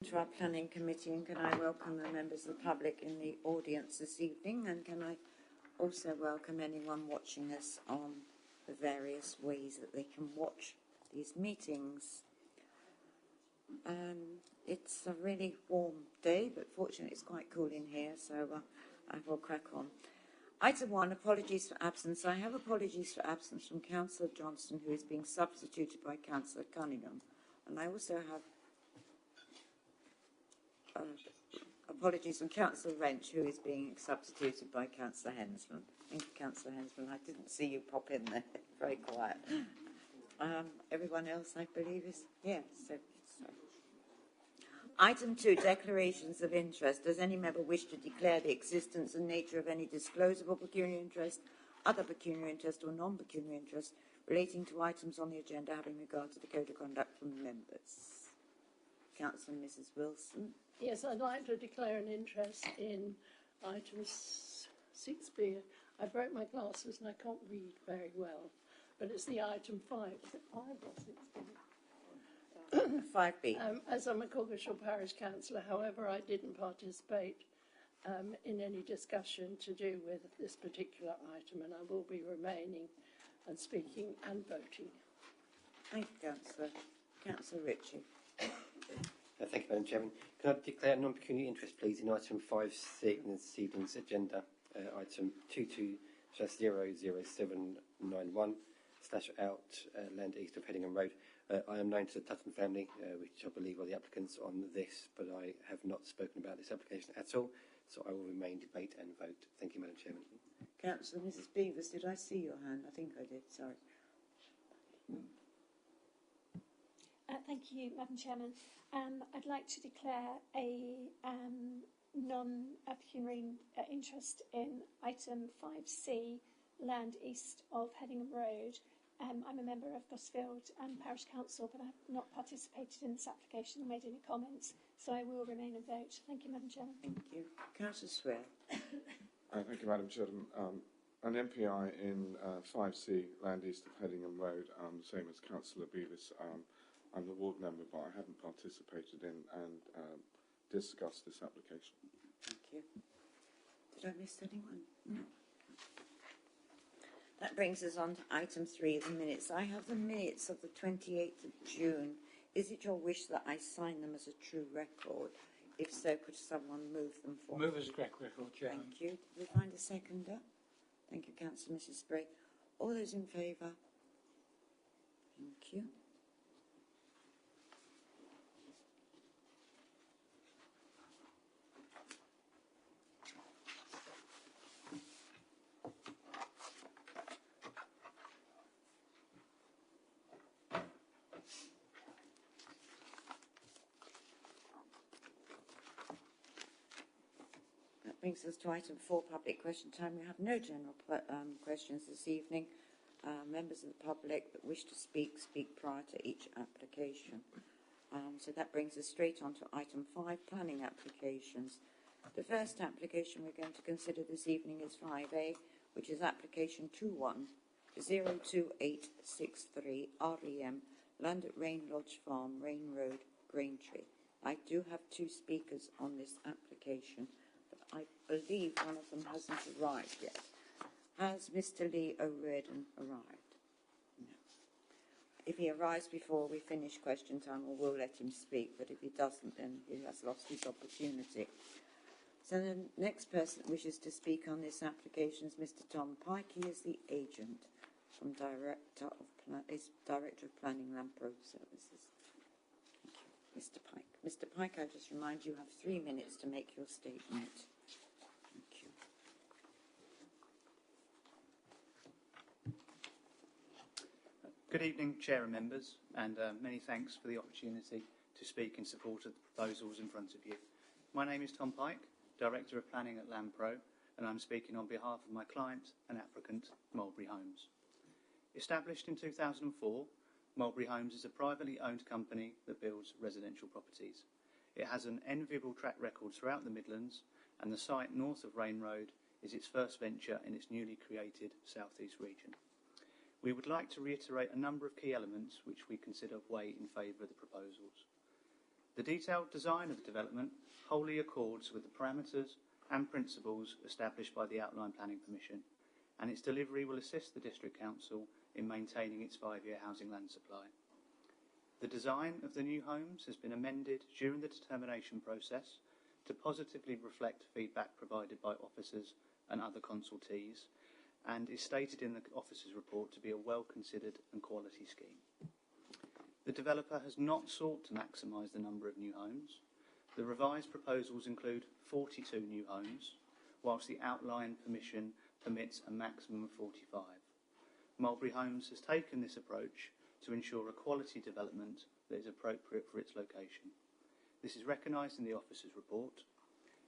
To our planning committee, and can I welcome the members of the public in the audience this evening, and can I also welcome anyone watching us on the various ways that they can watch these meetings. It's a really warm day, but fortunately it's quite cool in here, so I will crack on. Item 1, apologies for absence. I have apologies for absence from Councillor Johnston, who is being substituted by Councillor Cunningham, and I also have apologies from Councillor Wrench, who is being substituted by Councillor Hensman. Thank you, Councillor Hensman. I didn't see you pop in there. Very quiet. Everyone else, I believe, is here. So. Item 2, declarations of interest. Does any member wish to declare the existence and nature of any disclosable pecuniary interest, other pecuniary interest or non-pecuniary interest relating to items on the agenda having regard to the Code of Conduct from members? Councillor Mrs Wilson. Yes, I'd like to declare an interest in items 6B. I broke my glasses and I can't read very well, but it's the item 5. Is it 5 or 6B? 5B. As I'm a Coggeshall Parish Councillor, however, I didn't participate in any discussion to do with this particular item, and I will be remaining and speaking and voting. Thank you, Councillor. Councillor Ritchie. Thank you, Madam Chairman. Can I declare non-pecuniary interest, please, in item 5C in this evening's agenda, item 22/00791/out land east of Headingham Road. I am known to the Tutton family, which I believe are the applicants on this, but I have not spoken about this application at all, so I will remain debate and vote. Thank you, Madam Chairman. Councillor Mrs Beavers, did I see your hand? I think I did, sorry. Thank you, Madam Chairman. I'd like to declare a non-pecuniary interest in item 5C, land east of Headingham Road. I'm a member of Gosfield Parish Council, but I have not participated in this application or made any comments, so I will remain and vote. Thank you, Madam Chairman. Thank you. Councillor Swear. Thank you, Madam Chairman. An MPI in 5C, land east of Headingham Road, same as Councillor Beavis. I'm the ward member, but I haven't participated in and discussed this application. Thank you. Did I miss anyone? No. That brings us on to item 3, the minutes. I have the minutes of the 28th of June. Is it your wish that I sign them as a true record? If so, could someone move them for me? Move as a correct record, Chairman. Thank you. Did we find a seconder? Thank you, Councillor Mrs Spray. All those in favour? Thank you. Brings us to item 4, public question time. We have no general questions this evening. Members of the public that wish to speak prior to each application. So that brings us straight on to item 5, planning applications. The first application we're going to consider this evening is 5A, which is application 21-02863 REM, land at Rain Lodge Farm, Rain Road, Graintree. I do have 2 speakers on this application. I believe one of them hasn't arrived yet. Has Mr. Lee O'Riordan arrived? No. If he arrives before we finish question time, we'll let him speak, but if he doesn't, then he has lost his opportunity. So the next person that wishes to speak on this application is Mr. Tom Pike. He is the agent from Director of Planning Lampro Services. Thank you. Mr. Pike. Mr. Pike, I just remind you have 3 minutes to make your statement. Good evening, Chair and members, and many thanks for the opportunity to speak in support of the proposals in front of you. My name is Tom Pike, Director of Planning at Lampro, and I'm speaking on behalf of my client and applicant, Mulberry Homes. Established in 2004, Mulberry Homes is a privately owned company that builds residential properties. It has an enviable track record throughout the Midlands, and the site north of Rain Road is its first venture in its newly created South East region. We would like to reiterate a number of key elements which we consider weigh in favour of the proposals. The detailed design of the development wholly accords with the parameters and principles established by the Outline Planning Permission, and its delivery will assist the District Council in maintaining its 5-year housing land supply. The design of the new homes has been amended during the determination process to positively reflect feedback provided by officers and other consultees, and is stated in the officer's report to be a well-considered and quality scheme. The developer has not sought to maximise the number of new homes. The revised proposals include 42 new homes, whilst the outline permission permits a maximum of 45. Mulberry Homes has taken this approach to ensure a quality development that is appropriate for its location. This is recognised in the officer's report.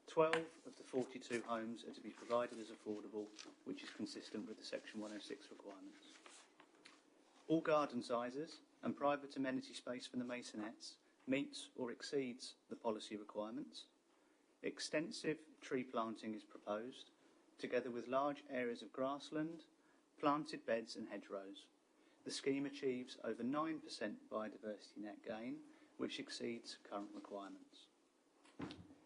12 of the 42 homes are to be provided as affordable, which is consistent with the Section 106 requirements. All garden sizes and private amenity space for the maisonettes meets or exceeds the policy requirements. Extensive tree planting is proposed, together with large areas of grassland, planted beds and hedgerows. The scheme achieves over 9% biodiversity net gain, which exceeds current requirements.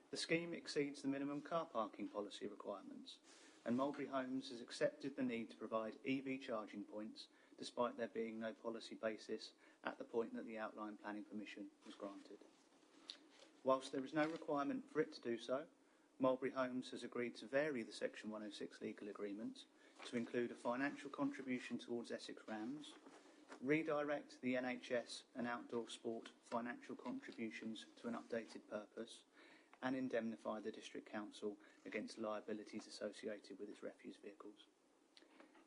The scheme exceeds the minimum car parking policy requirements, and Mulberry Homes has accepted the need to provide EV charging points despite there being no policy basis at the point that the outline planning permission was granted. Whilst there is no requirement for it to do so, Mulberry Homes has agreed to vary the Section 106 legal agreement to include a financial contribution towards Essex Rams, redirect the NHS and outdoor sport financial contributions to an updated purpose, and indemnify the District Council against liabilities associated with its refuse vehicles.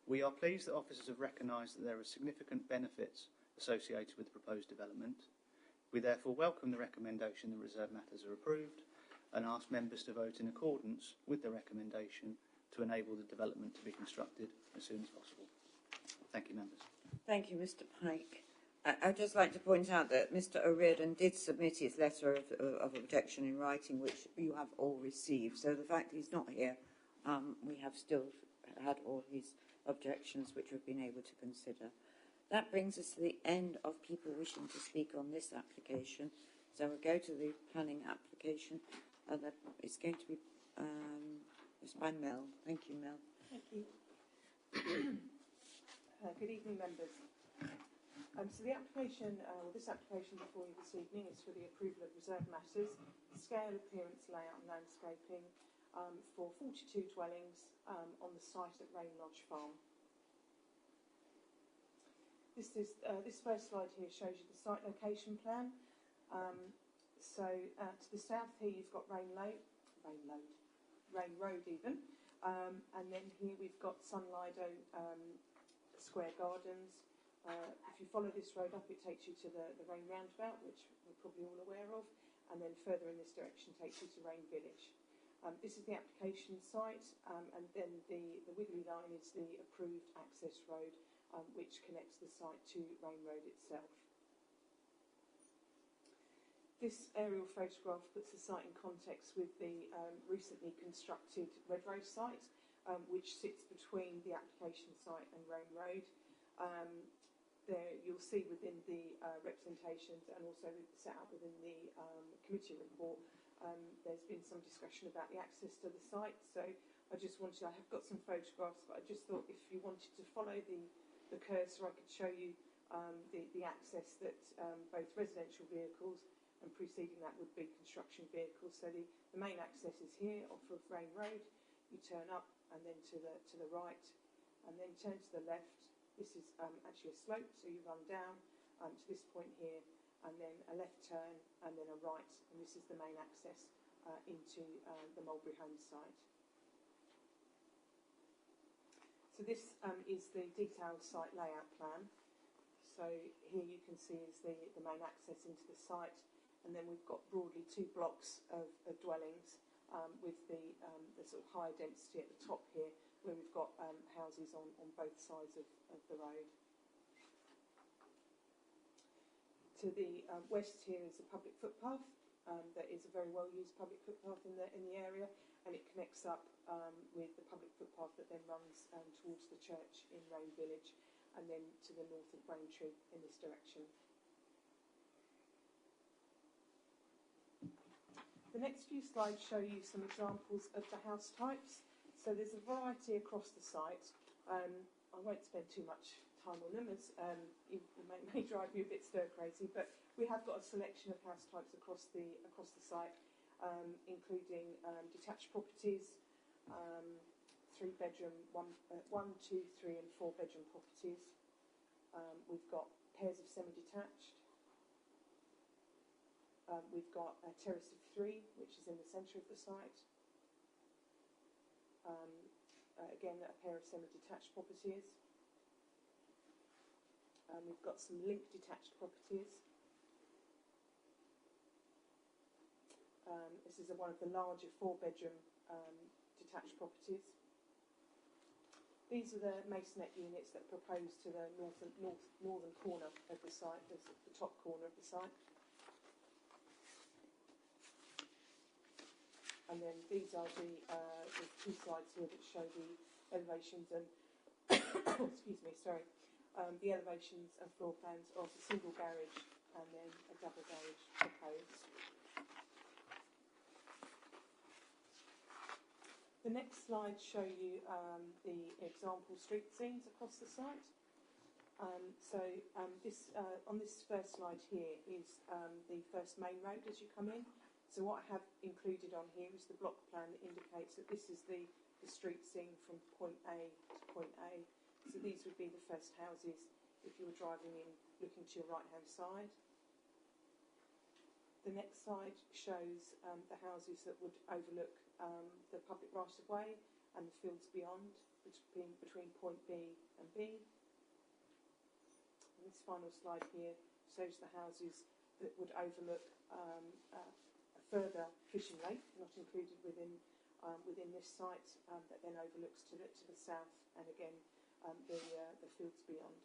We are pleased that officers have recognised that there are significant benefits associated with the proposed development. We therefore welcome the recommendation that reserved matters are approved and ask members to vote in accordance with the recommendation to enable the development to be constructed as soon as possible. Thank you, members. Thank you, Mr. Pike. I'd just like to point out that Mr. O'Riordan did submit his letter of objection in writing, which you have all received. So the fact he's not here, we have still had all his objections, which we've been able to consider. That brings us to the end of people wishing to speak on this application. So we'll go to the planning application. It's going to be it's by Mel. Thank you, Mel. Thank you. Good evening, members. So the application, this application before you this evening is for the approval of reserved matters, scale, appearance, layout and landscaping for 42 dwellings on the site at Rain Lodge Farm. This first slide here shows you the site location plan. So to the south here you've got Rain Road even, and then here we've got Sunlido Square Gardens. If you follow this road up, it takes you to the Rain Roundabout, which we're probably all aware of, and then further in this direction takes you to Rain Village. This is the application site, and then the wiggly line is the approved access road, which connects the site to Rain Road itself. This aerial photograph puts the site in context with the recently constructed Redrose site, which sits between the application site and Rain Road. There you'll see within the representations and also set out within the committee report, there's been some discussion about the access to the site. So I have got some photographs, but I just thought if you wanted to follow the cursor, I could show you the access that both residential vehicles and preceding that would be construction vehicles. So the main access is here off of Rain Road. You turn up and then to the right, and then turn to the left. This is actually a slope, so you run down to this point here, and then a left turn, and then a right, and this is the main access into the Mulberry Homes site. So this is the detailed site layout plan. So here you can see is the main access into the site, and then we've got broadly 2 blocks of dwellings with the sort of higher density at the top here, where we've got houses on both sides of the road. To the west here is a public footpath that is a very well used public footpath in the area, and it connects up with the public footpath that then runs towards the church in Rain Village, and then to the north of Braintree in this direction. The next few slides show you some examples of the house types. So there's a variety across the site. I won't spend too much time on them as it may drive you a bit stir crazy, but we have got a selection of house types across the site, including detached properties, 3-bedroom, 1, 2, 3 and 4 bedroom properties. We've got pairs of semi-detached. We've got a terrace of 3, which is in the centre of the site. Again, a pair of semi-detached properties. We've got some linked detached properties. This is one of the larger 4-bedroom detached properties. These are the masonette units that are proposed to the northern corner of the site, the top corner of the site. And then these are the 2 slides here that show the elevations and excuse me, sorry, the elevations and floor plans of the single garage and then a double garage proposed. The next slides show you the example street scenes across the site. On this first slide here is the first main road as you come in. So what I have included on here is the block plan that indicates that this is the street scene from point A to point A. So these would be the first houses if you were driving in looking to your right-hand side. The next slide shows the houses that would overlook the public right-of-way and the fields beyond, between point B and B. And this final slide here shows the houses that would overlook a further fishing lake, not included within this site, that then overlooks to the south and again the fields beyond.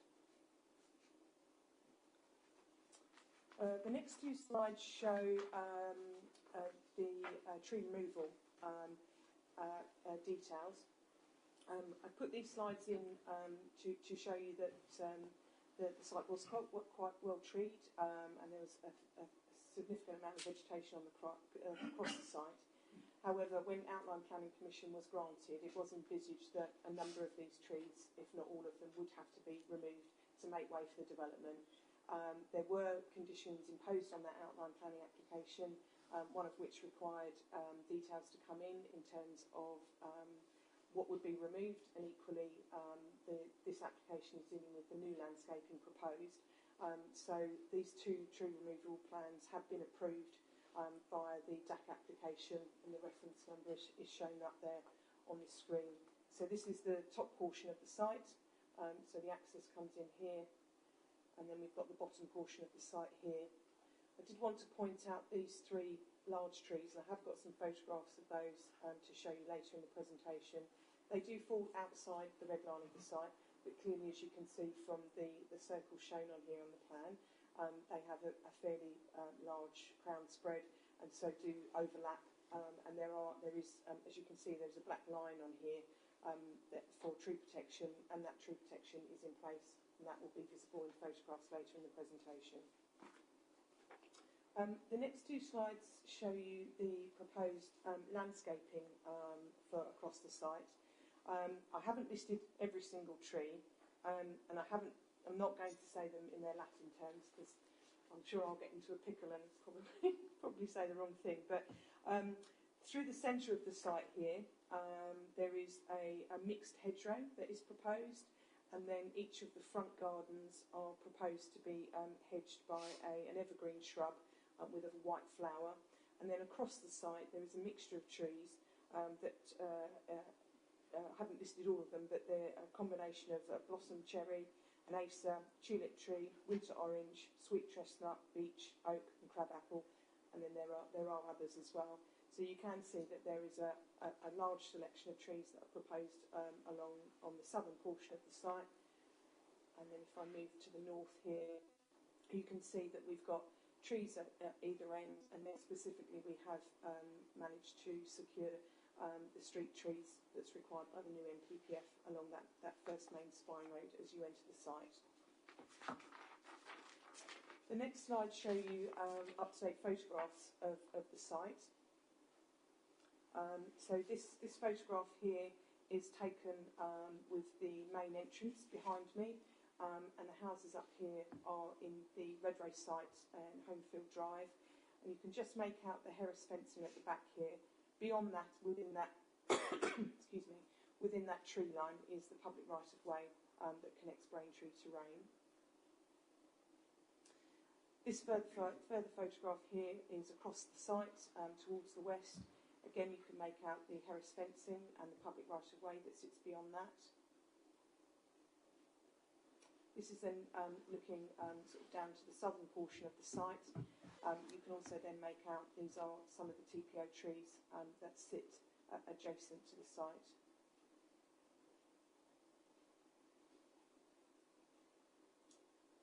The next 2 slides show the tree removal details. I put these slides in to show you that the site was quite well treed and there was a significant amount of vegetation on across the site. However, when outline planning permission was granted, it was envisaged that a number of these trees, if not all of them, would have to be removed to make way for the development. There were conditions imposed on that outline planning application, one of which required details to come in terms of what would be removed, and equally this application is dealing with the new landscaping proposed. So these 2 tree removal plans have been approved via the DAC application, and the reference number is shown up there on the screen. So this is the top portion of the site, so the access comes in here, and then we've got the bottom portion of the site here. I did want to point out these 3 large trees, and I have got some photographs of those to show you later in the presentation. They do fall outside the red line of the site, but clearly, as you can see from the circle shown on here on the plan, they have a fairly large crown spread and so do overlap. And there is, as you can see, there's a black line on here for tree protection, and that tree protection is in place, and that will be visible in photographs later in the presentation. The next 2 slides show you the proposed landscaping for across the site. I haven't listed every single tree, and I'm not going to say them in their Latin terms because I'm sure I'll get into a pickle and probably say the wrong thing. But through the centre of the site here, there is a mixed hedgerow that is proposed, and then each of the front gardens are proposed to be hedged by an evergreen shrub with a white flower. And then across the site there is a mixture of trees that I haven't listed all of them, but they're a combination of blossom cherry, an acer, tulip tree, winter orange, sweet chestnut, beech, oak and crabapple, and then there are others as well. So you can see that there is a large selection of trees that are proposed along on the southern portion of the site. And then if I move to the north here, you can see that we've got trees at either end, and then specifically we have managed to secure the street trees that's required by the new NPPF along that first main spine road as you enter the site. The next slide show you up-to-date photographs of the site. So this photograph here is taken with the main entrance behind me, and the houses up here are in the Redrose site and Homefield Drive, and you can just make out the Harris fencing at the back here. Beyond that, within that, excuse me, within that tree line is the public right-of-way that connects Braintree to Rain. This further photograph here is across the site towards the west. Again, you can make out the Harris fencing and the public right-of-way that sits beyond that. This is then looking sort of down to the southern portion of the site. You can also then make out these are some of the TPO trees that sit adjacent to the site.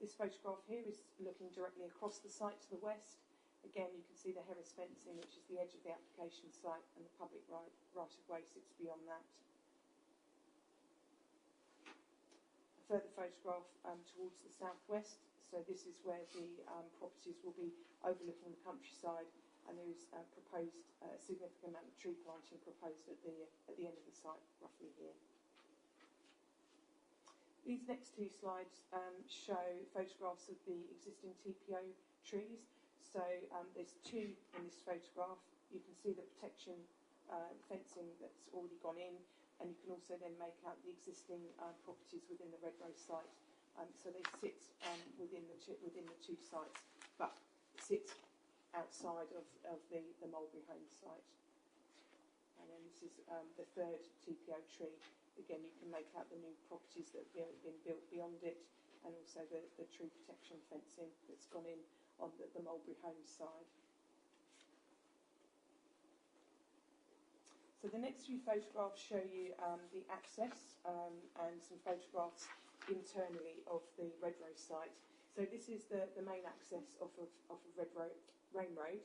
This photograph here is looking directly across the site to the west. Again, you can see the Harris fencing, which is the edge of the application site, and the public right-of-way sits beyond that. A further photograph towards the southwest. So this is where the properties will be overlooking the countryside, and there is proposed a significant amount of tree planting proposed at the end of the site, roughly here. These next two slides show photographs of the existing TPO trees. So there's two in this photograph. You can see the protection fencing that's already gone in, and you can also then make out the existing properties within the Redrose site. So they sit within the two sites, but sit outside of the Mulberry Home site. And then this is the third TPO tree. Again, you can make out the new properties that have been built beyond it, and also the tree protection fencing that's gone in on the Mulberry Home side. So the next few photographs show you the access and some photographs internally of the Redrose site. So this is the main access off of Rain Road.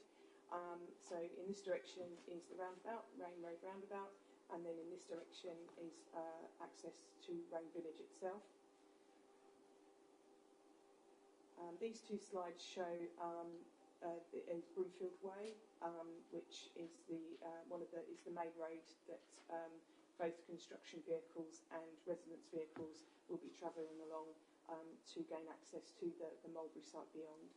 So in this direction is the roundabout, Rain Road roundabout, and then in this direction is access to Rain Village itself. These two slides show Broomfield Way, which is the main road that both construction vehicles and residence vehicles will be travelling along to gain access to the Mulberry site beyond.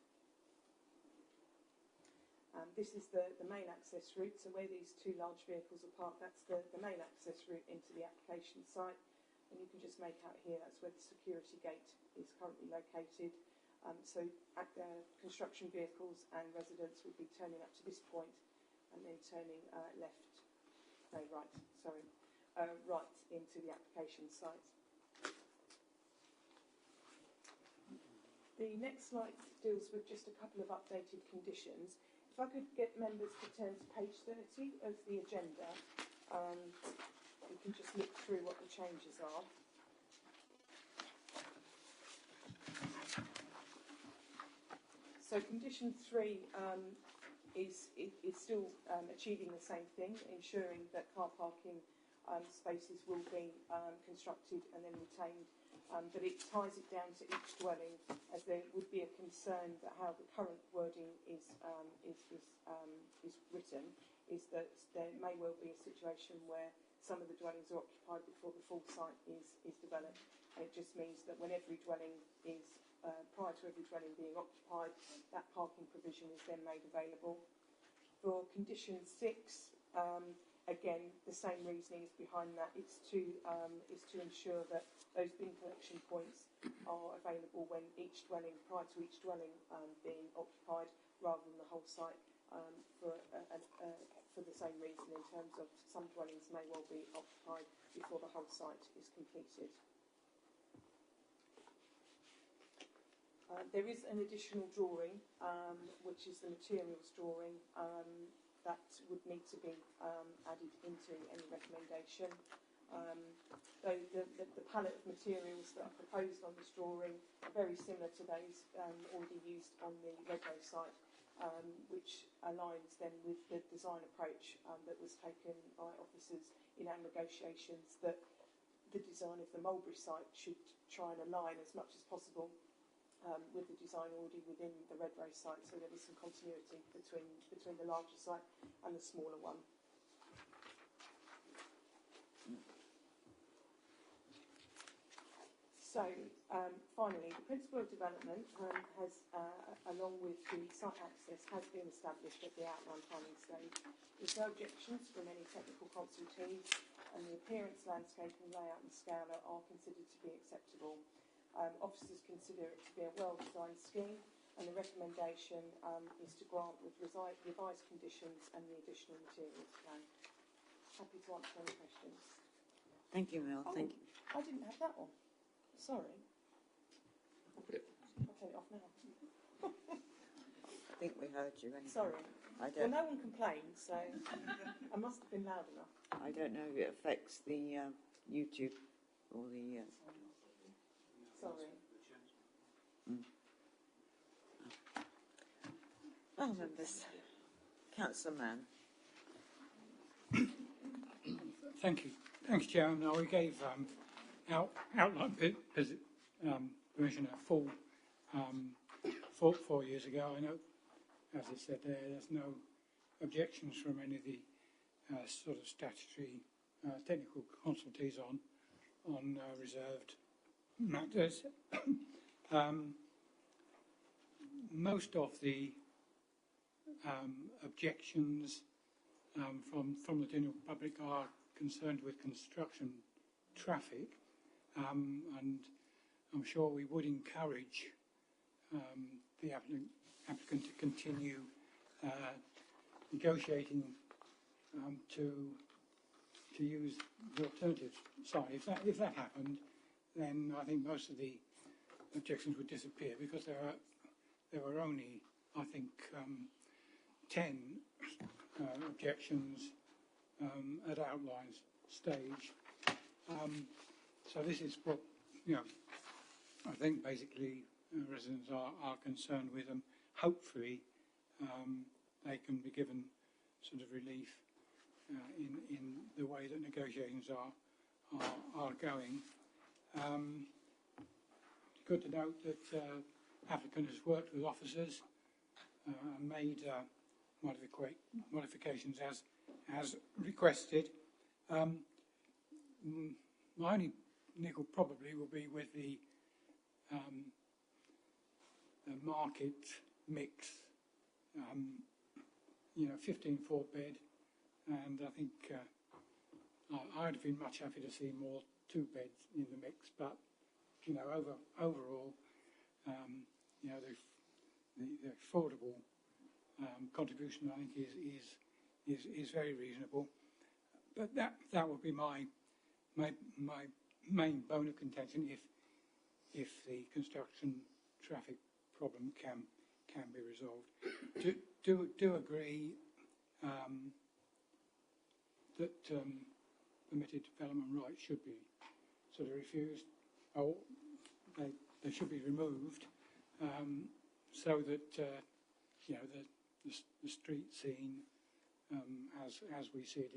This is the main access route, so where these two large vehicles are parked, that's the main access route into the application site. And you can just make out here, that's where the security gate is currently located. So construction vehicles and residents will be turning up to this point and then turning right into the application site. The next slide deals with just a couple of updated conditions. If I could get members to turn to page 30 of the agenda, we can just look through what the changes are. So condition 3 is still achieving the same thing, ensuring that car parking spaces will be constructed and then retained, but it ties it down to each dwelling, as there would be a concern that how the current wording is written is that there may well be a situation where some of the dwellings are occupied before the full site is developed, and it just means that when every dwelling is prior to every dwelling being occupied, that parking provision is then made available. For condition 6, again, the same reasoning is behind that. It's to ensure that those bin collection points are available when each dwelling, prior to each dwelling being occupied, rather than the whole site, for the same reason, in terms of some dwellings may well be occupied before the whole site is completed. There is an additional drawing, which is the materials drawing, that would need to be added into any recommendation. Though the palette of materials that are proposed on this drawing are very similar to those already used on the Redrose site, which aligns then with the design approach that was taken by officers in our negotiations, that the design of the Mulberry site should try and align as much as possible with the design already within the Redrose site, so there is some continuity between the larger site and the smaller one. So, finally, the principle of development has, along with the site access, has been established at the outline planning stage. There's no objections from any technical consultees, and the appearance, landscaping, layout and scale are considered to be acceptable. Officers consider it to be a well-designed scheme, and the recommendation is to grant with revised conditions and the additional materials plan. Happy to answer any questions. Thank you, Mel. Thank you. I didn't have that one. Sorry. I'll turn it off now. I think we heard you anyway. Sorry. I Well, don't. no one complained, so I must have been loud enough. I don't know if it affects the YouTube or the. Sorry. Oh, members. Councillor Mann. Thank you. Thanks, Chairman. Now, we gave outline permission at full 4 years ago. I know, as I said there's no objections from any of the sort of statutory technical consultees on reserved matters. Most of the objections from the general public are concerned with construction traffic, and I'm sure we would encourage the applicant to continue negotiating to use the alternative site. If that happened, then I think most of the objections would disappear, because there were only, I think, 10 objections at outline stage. So this is what, I think basically residents are concerned with, and hopefully they can be given sort of relief in the way that negotiations are going. Good to note that applicant has worked with officers and made modifications as requested. My only nickel probably will be with the market mix. 15 4-bed, and I think I'd have been much happy to see more 2 beds in the mix, but overall, the affordable contribution, I think, is very reasonable. But that would be my main bone of contention if the construction traffic problem can be resolved. Do agree that permitted development rights should be sort of refused, or they should be removed, so that the street scene as we see it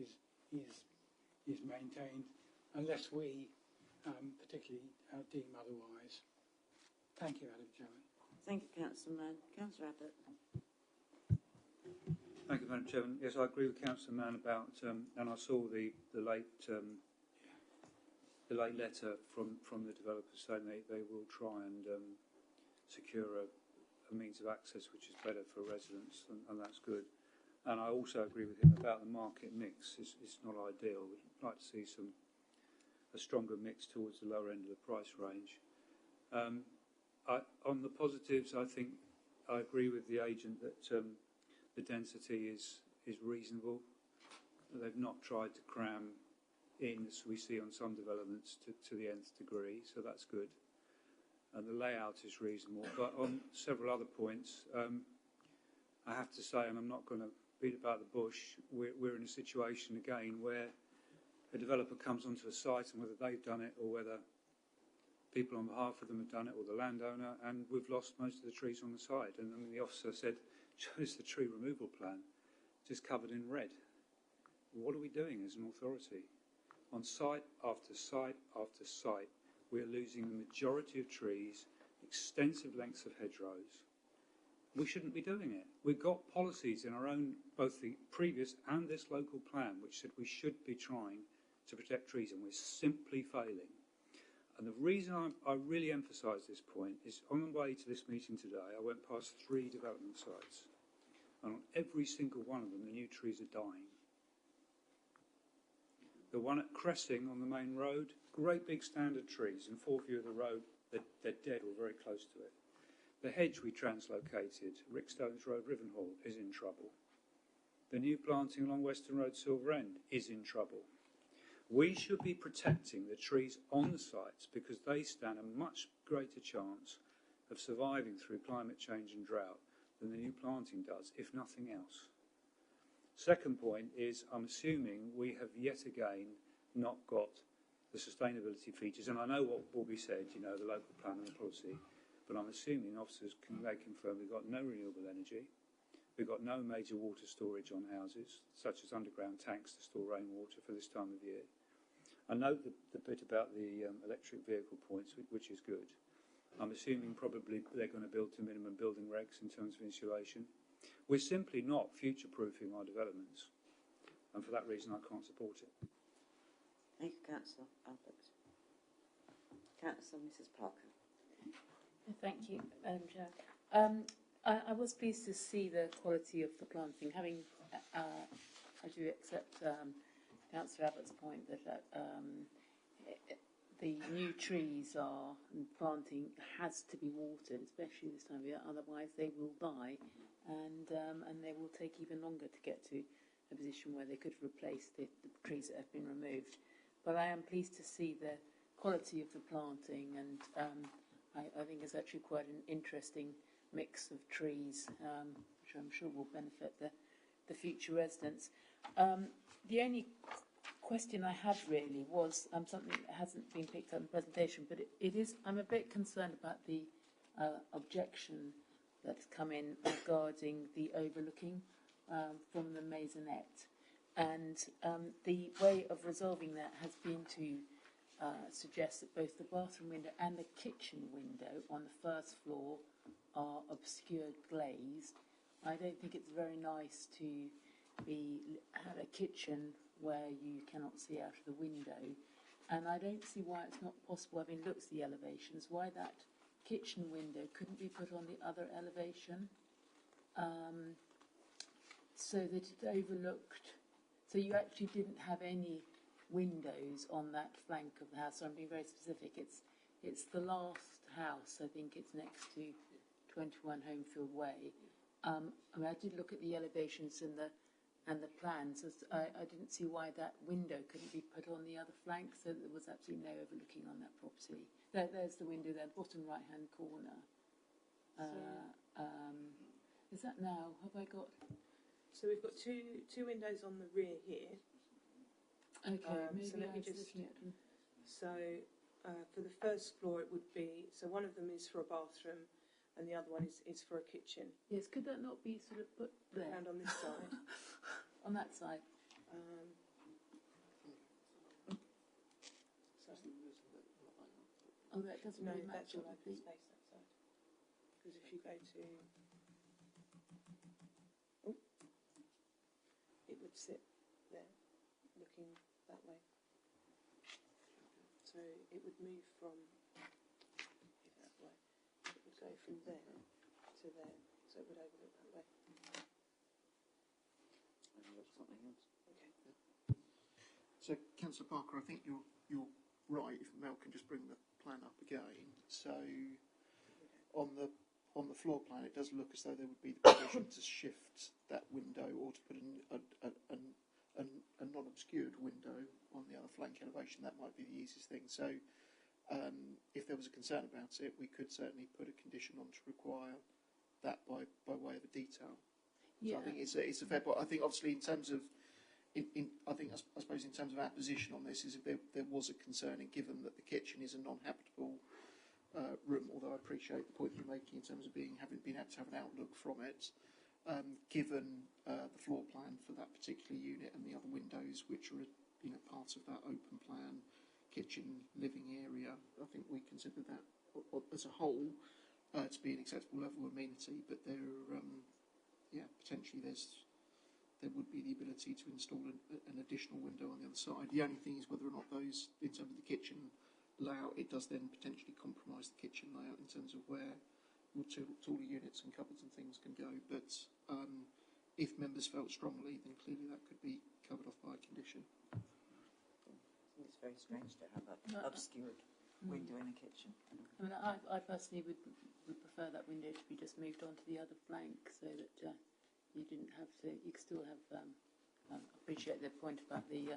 is maintained, unless we particularly deem otherwise. Thank you, Madam Chairman. Thank you, Councillor Mann. Councillor Abbott. Thank you, Madam Chairman. Yes, I agree with Councillor Mann about, and I saw the late letter from the developers saying they will try and secure a means of access which is better for residents, and that's good. And I also agree with him about the market mix. It's not ideal. We'd like to see a stronger mix towards the lower end of the price range. On the positives, I think I agree with the agent that the density is reasonable. They've not tried to cram in, as we see on some developments, to the nth degree, so that's good. And the layout is reasonable. But on several other points, I have to say, and I'm not going to beat about the bush, we're in a situation again where a developer comes onto a site, and whether they've done it or whether people on behalf of them have done it, or the landowner, and we've lost most of the trees on the site. And I mean, the officer said, show us the tree removal plan, just covered in red. What are we doing as an authority? On site after site after site, we are losing the majority of trees, extensive lengths of hedgerows. We shouldn't be doing it. We've got policies in our own, both the previous and this local plan, which said we should be trying to protect trees, and we're simply failing. And the reason I really emphasise this point is on the way to this meeting today, I went past 3 development sites, and on every single one of them, the new trees are dying. The one at Cressing on the main road, great big standard trees in full view of the road, they're dead or very close to it. The hedge we translocated, Rickstones Road, Rivenhall, is in trouble. The new planting along Western Road, Silver End, is in trouble. We should be protecting the trees on the sites because they stand a much greater chance of surviving through climate change and drought than the new planting does, if nothing else. Second point is, I'm assuming we have yet again not got the sustainability features, and I know what will be said, you know, the local plan and the policy, but I'm assuming officers they confirm we've got no renewable energy, we've got no major water storage on houses, such as underground tanks to store rainwater for this time of year. I know the bit about the electric vehicle points, which is good. I'm assuming probably they're going to build to minimum building regs in terms of insulation. We're simply not future-proofing our developments, and for that reason I can't support it. Thank you, Councillor Albert. Councillor Mrs Parker. Thank you, Madam Chair. I was pleased to see the quality of the planting. I do accept Councillor Abbott's point that the new trees and planting has to be watered, especially this time of year. Otherwise, they will die, and they will take even longer to get to a position where they could replace the trees that have been removed. But I am pleased to see the quality of the planting, and I think it's actually quite an interesting mix of trees, which I'm sure will benefit the future residents. The only question I had really was something that hasn't been picked up in the presentation, but it is, I'm a bit concerned about the objection that's come in regarding the overlooking from the maisonette. And the way of resolving that has been to suggest that both the bathroom window and the kitchen window on the first floor are obscured glazed. I don't think it's very nice to have a kitchen where you cannot see out of the window, and I don't see why it's not possible, having looked at the elevations, why that kitchen window couldn't be put on the other elevation, so that it overlooked, so you actually didn't have any windows on that flank of the house. So I'm being very specific. It's the last house, I think it's next to 21 Homefield Way. I mean, I did look at the elevations and the plans. I didn't see why that window couldn't be put on the other flank, so there was absolutely no overlooking on that property. There's the window there, bottom right-hand corner. Is that now? Have I got? So we've got two windows on the rear here. Okay, maybe so let me just. So for the first floor, it would be, so one of them is for a bathroom, and the other one is for a kitchen. Yes, could that not be sort of put there? And on this side. On that side. Oh, that doesn't really match that's all up open with the... space that side. Because if you go to, it would sit there, looking that way. So it would move from that way. It would go from there to there, so it would overlook that way. Overlook something else. Okay. So, Councillor Parker, I think you're right. If Mel can just bring the plan up again. So, on the floor plan, it does look as though there would be the provision to shift that window or to put a non-obscured window on the other flank elevation. That might be the easiest thing. So, if there was a concern about it, we could certainly put a condition on to require that by way of a detail. Yeah. So I think it's a fair point. I think obviously in terms of, I suppose in terms of our position on this is if there was a concern, and given that the kitchen is a non-habitable room, although I appreciate the point you're making in terms of having been able to have an outlook from it, given the floor plan for that particular unit and the other windows which are part of that open plan kitchen living area, I think we consider that as a whole to be an acceptable level of amenity. But potentially there's there would be the ability to install an additional window on the other side. The only thing is whether or not those, in terms of the kitchen layout, it does then potentially compromise the kitchen layout in terms of where your taller units and cupboards and things can go. But if members felt strongly, then clearly that could be covered off by a condition. I think it's very strange to have an obscured window in a kitchen. I mean, I personally would prefer that window to be just moved onto the other flank, so that you didn't have to. You could still have. I appreciate the point about the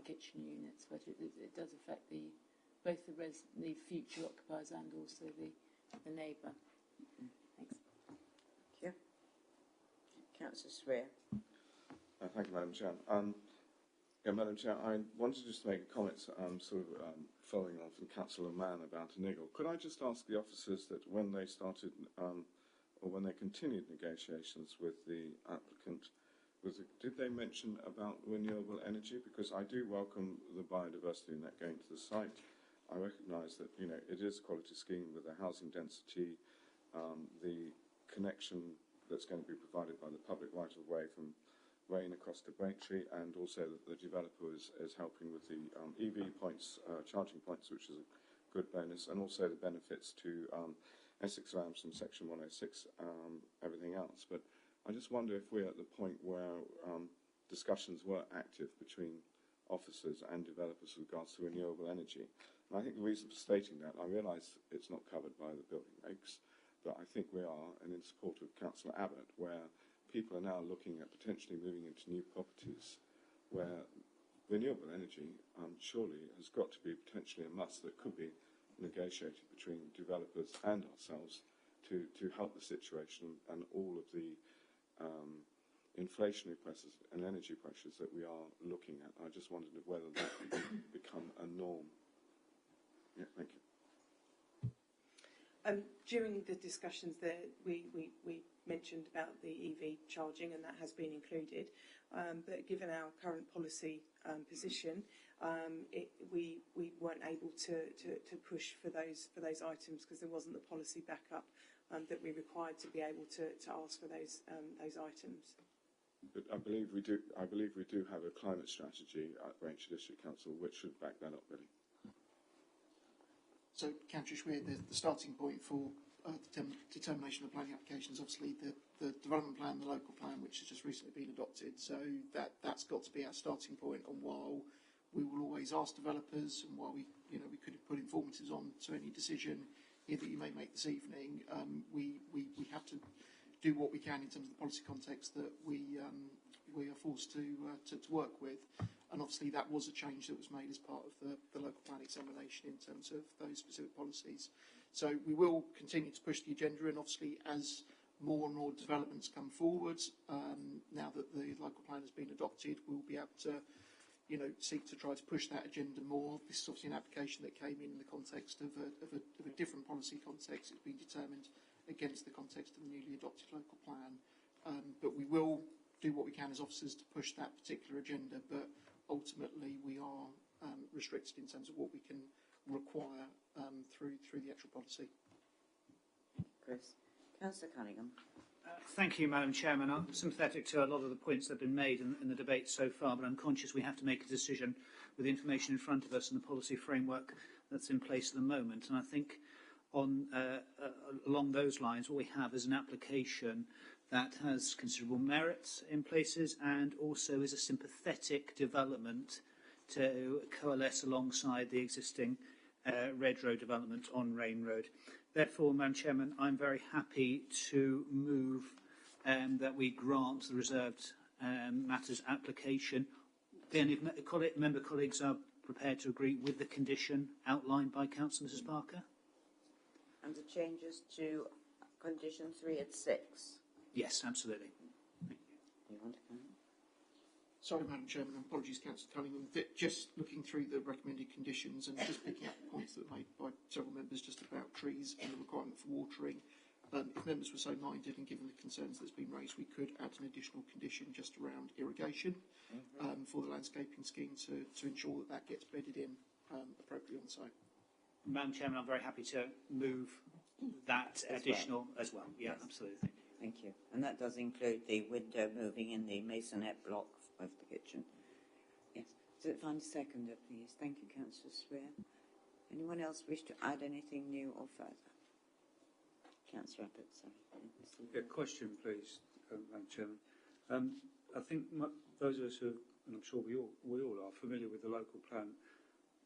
kitchen units, but it does affect both the future occupiers and also the neighbour. Thanks. Thank you. Councillor Swear. Thank you, Madam Chair. Madam Chair, I wanted just to make a comment, following on from Councillor Mann about Niggle. Could I just ask the officers that when they started, or when they continued negotiations with the applicant, did they mention about renewable energy? Because I do welcome the biodiversity net going to the site. I recognise that it is a quality scheme with the housing density, the connection that's going to be provided by the public right of way from Rain across to Braintree, and also that the developer is helping with the EV points, charging points, which is a good bonus, and also the benefits to Essex Rams from Section 106, everything else. But I just wonder if we're at the point where discussions were active between officers and developers with regards to renewable energy. And I think the reason for stating that, I realise it's not covered by the building regs, but I think we are, and in support of Councillor Abbott, where people are now looking at potentially moving into new properties where renewable energy surely has got to be potentially a must that could be negotiated between developers and ourselves to help the situation and all of the inflationary pressures and energy pressures that we are looking at. I just wondered whether that would become a norm. Yeah, thank you. During the discussions there, we mentioned about the EV charging, and that has been included. But given our current policy position, we weren't able to push for those items because there wasn't the policy backup that we required to be able to ask for those items. But I believe we do. I believe we do have a climate strategy at Braintree District Council which should back that up, really. So, Councillor Schweer, the starting point for the determination of planning applications, obviously the development plan, the local plan, which has just recently been adopted. So that's got to be our starting point. And while we will always ask developers, and while we could put informatives on to any decision here that you may make this evening, we have to do what we can in terms of the policy context that we are forced to work with. And obviously that was a change that was made as part of the local plan examination in terms of those specific policies. So we will continue to push the agenda, and obviously as more and more developments come forward, now that the local plan has been adopted, we'll be able to seek to try to push that agenda more. This is obviously an application that came in the context of a different policy context. It's been determined against the context of the newly adopted local plan. But we will do what we can as officers to push that particular agenda, but ultimately we are restricted in terms of what we can require through the actual policy. Chris. Councillor Cunningham. Thank you, Madam Chairman. I'm sympathetic to a lot of the points that have been made in the debate so far, but I'm conscious we have to make a decision with the information in front of us and the policy framework that's in place at the moment. And I think along those lines, what we have is an application that has considerable merits in places and also is a sympathetic development to coalesce alongside the existing Red Road development on Rain Road. Therefore, Madam Chairman, I'm very happy to move that we grant the reserved matters application. Then, if member colleagues are prepared to agree with the condition outlined by Councillor Mrs Parker. And the changes to condition 3 at 6. Yes, absolutely. You want to comment? Sorry, Madam Chairman, and apologies, Councillor Cunningham. Just looking through the recommended conditions and just picking up points that were made by several members just about trees and the requirement for watering. If members were so minded and given the concerns that's been raised, we could add an additional condition just around irrigation for the landscaping scheme to ensure that that gets bedded in appropriately on the site. Madam Chairman, I'm very happy to move that additional as well. Yeah, Yes. absolutely. Thank you. And that does include the window moving in the masonette block of the kitchen. Yes. So find a seconder, please. Thank you, Councillor Swear. Anyone else wish to add anything new or further? Councillor Abbott, sorry. Yeah, question, please, Madam Chairman. I think those of us who, and I'm sure we all are familiar with the local plan,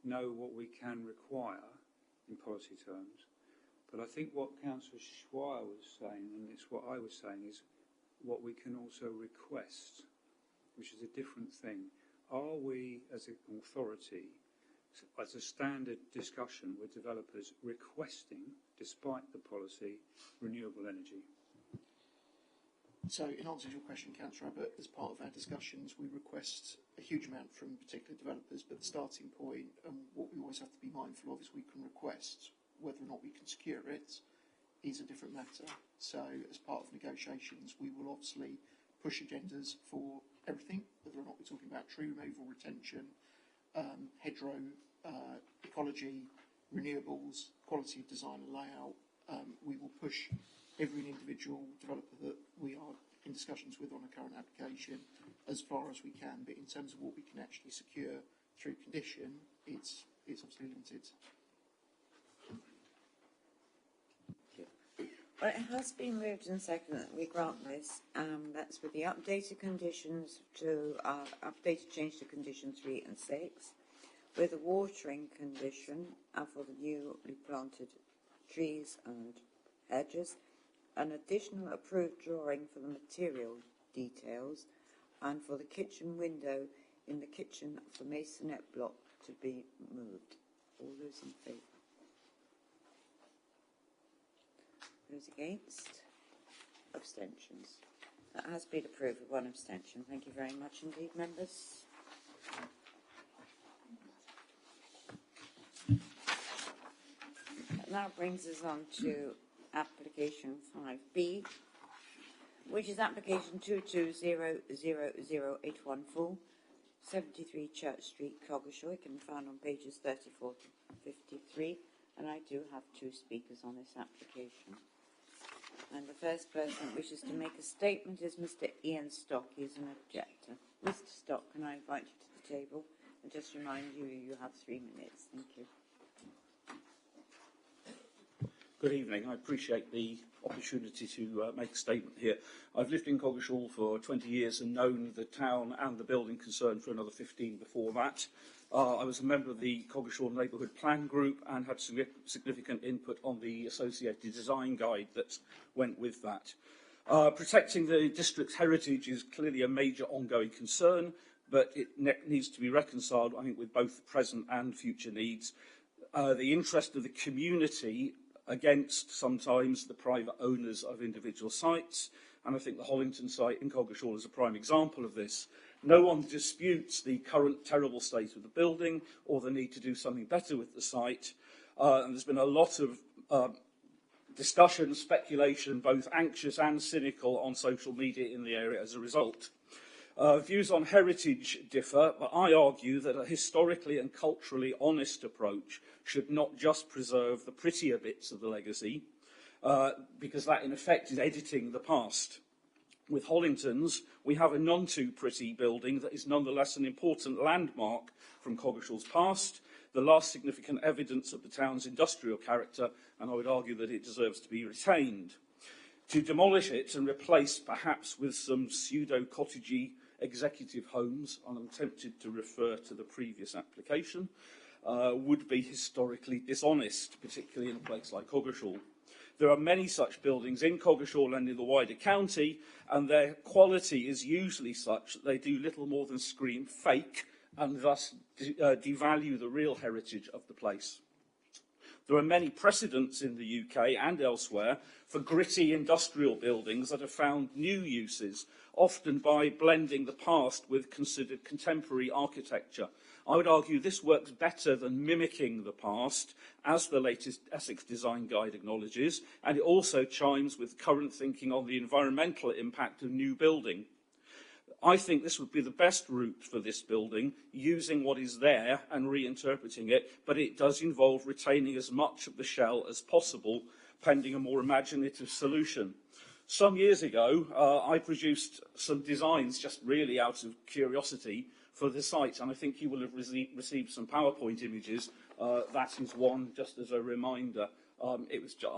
know what we can require in policy terms. But I think what Councillor Schweier was saying, and it's what I was saying, is what we can also request, which is a different thing. Are we, as an authority, as a standard discussion with developers, requesting, despite the policy, renewable energy? So, in answer to your question, Councillor Abbott, as part of our discussions, we request a huge amount from particular developers, but the starting point, and what we always have to be mindful of, is we can request. Whether or not we can secure it is a different matter. So, as part of negotiations, we will obviously push agendas for everything, whether or not we're talking about tree removal, retention, hedgerow, ecology, renewables, quality of design and layout. We will push every individual developer that we are in discussions with on a current application as far as we can, but in terms of what we can actually secure through condition, it's obviously limited. Well, it has been moved and seconded that we grant this. That's with the updated conditions to updated change to condition 3 and 6, with a watering condition for the newly planted trees and hedges, an additional approved drawing for the material details, and for the kitchen window in the kitchen of the masonette block to be moved. All those in favour? Those against? Abstentions. That has been approved with one abstention. Thank you very much indeed, members. That now brings us on to application 5B, which is application 220000814, 73 Church Street, Coggeshall. It can be found on pages 34 to 53, and I do have two speakers on this application. And the first person that wishes to make a statement is Mr. Ian Stock. He is an objector. Mr. Stock, can I invite you to the table and just remind you you have 3 minutes. Thank you. Good evening. I appreciate the opportunity to make a statement here. I've lived in Coggeshall for 20 years and known the town and the building concern for another 15 before that. I was a member of the Coggeshall Neighbourhood Plan Group and had significant input on the associated design guide that went with that. Protecting the district's heritage is clearly a major ongoing concern, but it needs to be reconciled, I think, with both the present and future needs. The interest of the community against sometimes the private owners of individual sites, and I think the Hollington site in Coggeshall is a prime example of this. No one disputes the current terrible state of the building or the need to do something better with the site, and there's been a lot of discussion, speculation, both anxious and cynical on social media in the area as a result. Views on heritage differ, but I argue that a historically and culturally honest approach should not just preserve the prettier bits of the legacy, because that in effect is editing the past. With Hollington's, we have a none-too-pretty building that is nonetheless an important landmark from Coggeshall's past, the last significant evidence of the town's industrial character, and I would argue that it deserves to be retained. To demolish it and replace perhaps with some pseudo-cottagey executive homes, and I'm tempted to refer to the previous application, would be historically dishonest, particularly in a place like Coggeshall. There are many such buildings in Coggeshall and in the wider county, and their quality is usually such that they do little more than scream fake and thus devalue the real heritage of the place. There are many precedents in the UK and elsewhere for gritty industrial buildings that have found new uses, often by blending the past with considered contemporary architecture. I would argue this works better than mimicking the past, as the latest Essex Design Guide acknowledges, and it also chimes with current thinking on the environmental impact of new building. I think this would be the best route for this building, using what is there and reinterpreting it, but it does involve retaining as much of the shell as possible, pending a more imaginative solution. Some years ago, I produced some designs just really out of curiosity for the site, and I think you will have received some PowerPoint images. That is one, just as a reminder. I'm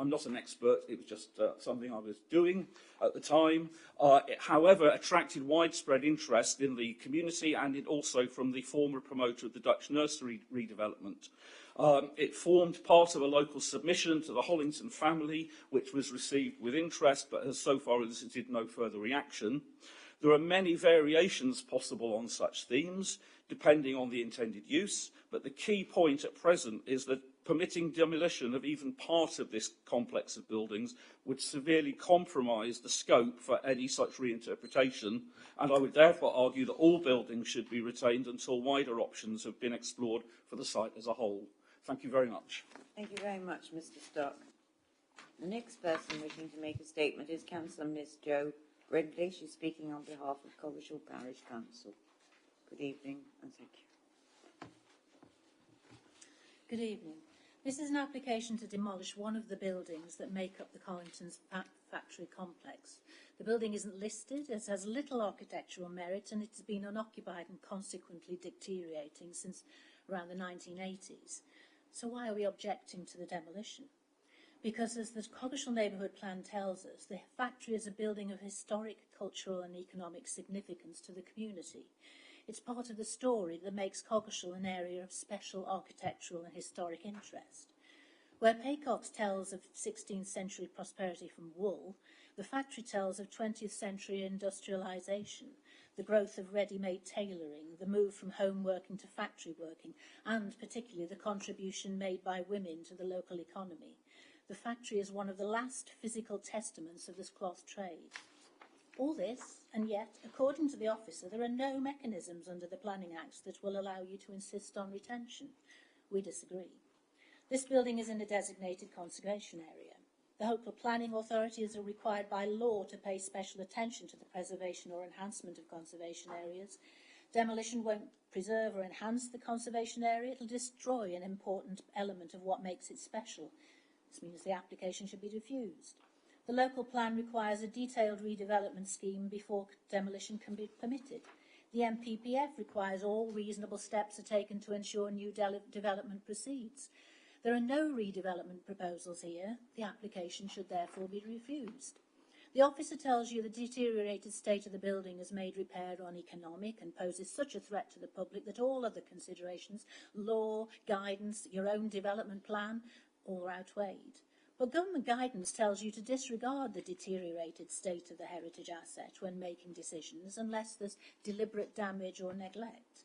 not an expert, it was just something I was doing at the time. It, however, attracted widespread interest in the community and it also from the former promoter of the Dutch nursery redevelopment. It formed part of a local submission to the Hollington family, which was received with interest, but has so far elicited no further reaction. There are many variations possible on such themes, depending on the intended use, but the key point at present is that permitting demolition of even part of this complex of buildings would severely compromise the scope for any such reinterpretation, and I would therefore argue that all buildings should be retained until wider options have been explored for the site as a whole. Thank you very much. Thank you very much, Mr. Stock. The next person wishing to make a statement is Councillor Miss Jo Brindley. She's speaking on behalf of Coggeshall Parish Council. Good evening and thank you. Good evening. This is an application to demolish one of the buildings that make up the Collington's factory complex. The building isn't listed, it has little architectural merit and it has been unoccupied and consequently deteriorating since around the 1980s. So why are we objecting to the demolition? Because as the Coggeshall Neighbourhood Plan tells us, the factory is a building of historic, cultural and economic significance to the community. It's part of the story that makes Coggeshall an area of special architectural and historic interest. Where Paycox tells of 16th century prosperity from wool, the factory tells of 20th century industrialisation, the growth of ready-made tailoring, the move from home working to factory working, and particularly the contribution made by women to the local economy. The factory is one of the last physical testaments of this cloth trade. All this, and yet, according to the officer, there are no mechanisms under the Planning Act that will allow you to insist on retention. We disagree. This building is in a designated conservation area. The local planning authorities are required by law to pay special attention to the preservation or enhancement of conservation areas. Demolition won't preserve or enhance the conservation area, it will destroy an important element of what makes it special. This means the application should be refused. The local plan requires a detailed redevelopment scheme before demolition can be permitted. The MPPF requires all reasonable steps are taken to ensure new development proceeds. There are no redevelopment proposals here. The application should therefore be refused. The officer tells you the deteriorated state of the building has made repair uneconomic and poses such a threat to the public that all other considerations, law, guidance, your own development plan, all are outweighed. But government guidance tells you to disregard the deteriorated state of the heritage asset when making decisions unless there's deliberate damage or neglect.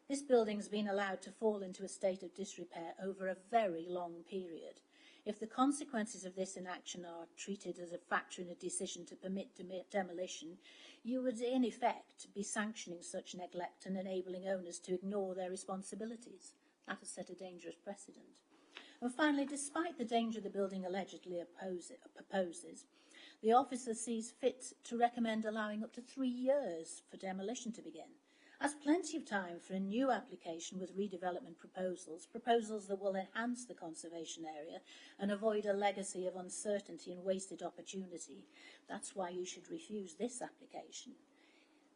This building's been allowed to fall into a state of disrepair over a very long period. If the consequences of this inaction are treated as a factor in a decision to permit demolition, you would in effect be sanctioning such neglect and enabling owners to ignore their responsibilities. That has set a dangerous precedent. And finally, despite the danger the building allegedly proposes, the officer sees fit to recommend allowing up to 3 years for demolition to begin. That's plenty of time for a new application with redevelopment proposals that will enhance the conservation area and avoid a legacy of uncertainty and wasted opportunity. That's why you should refuse this application.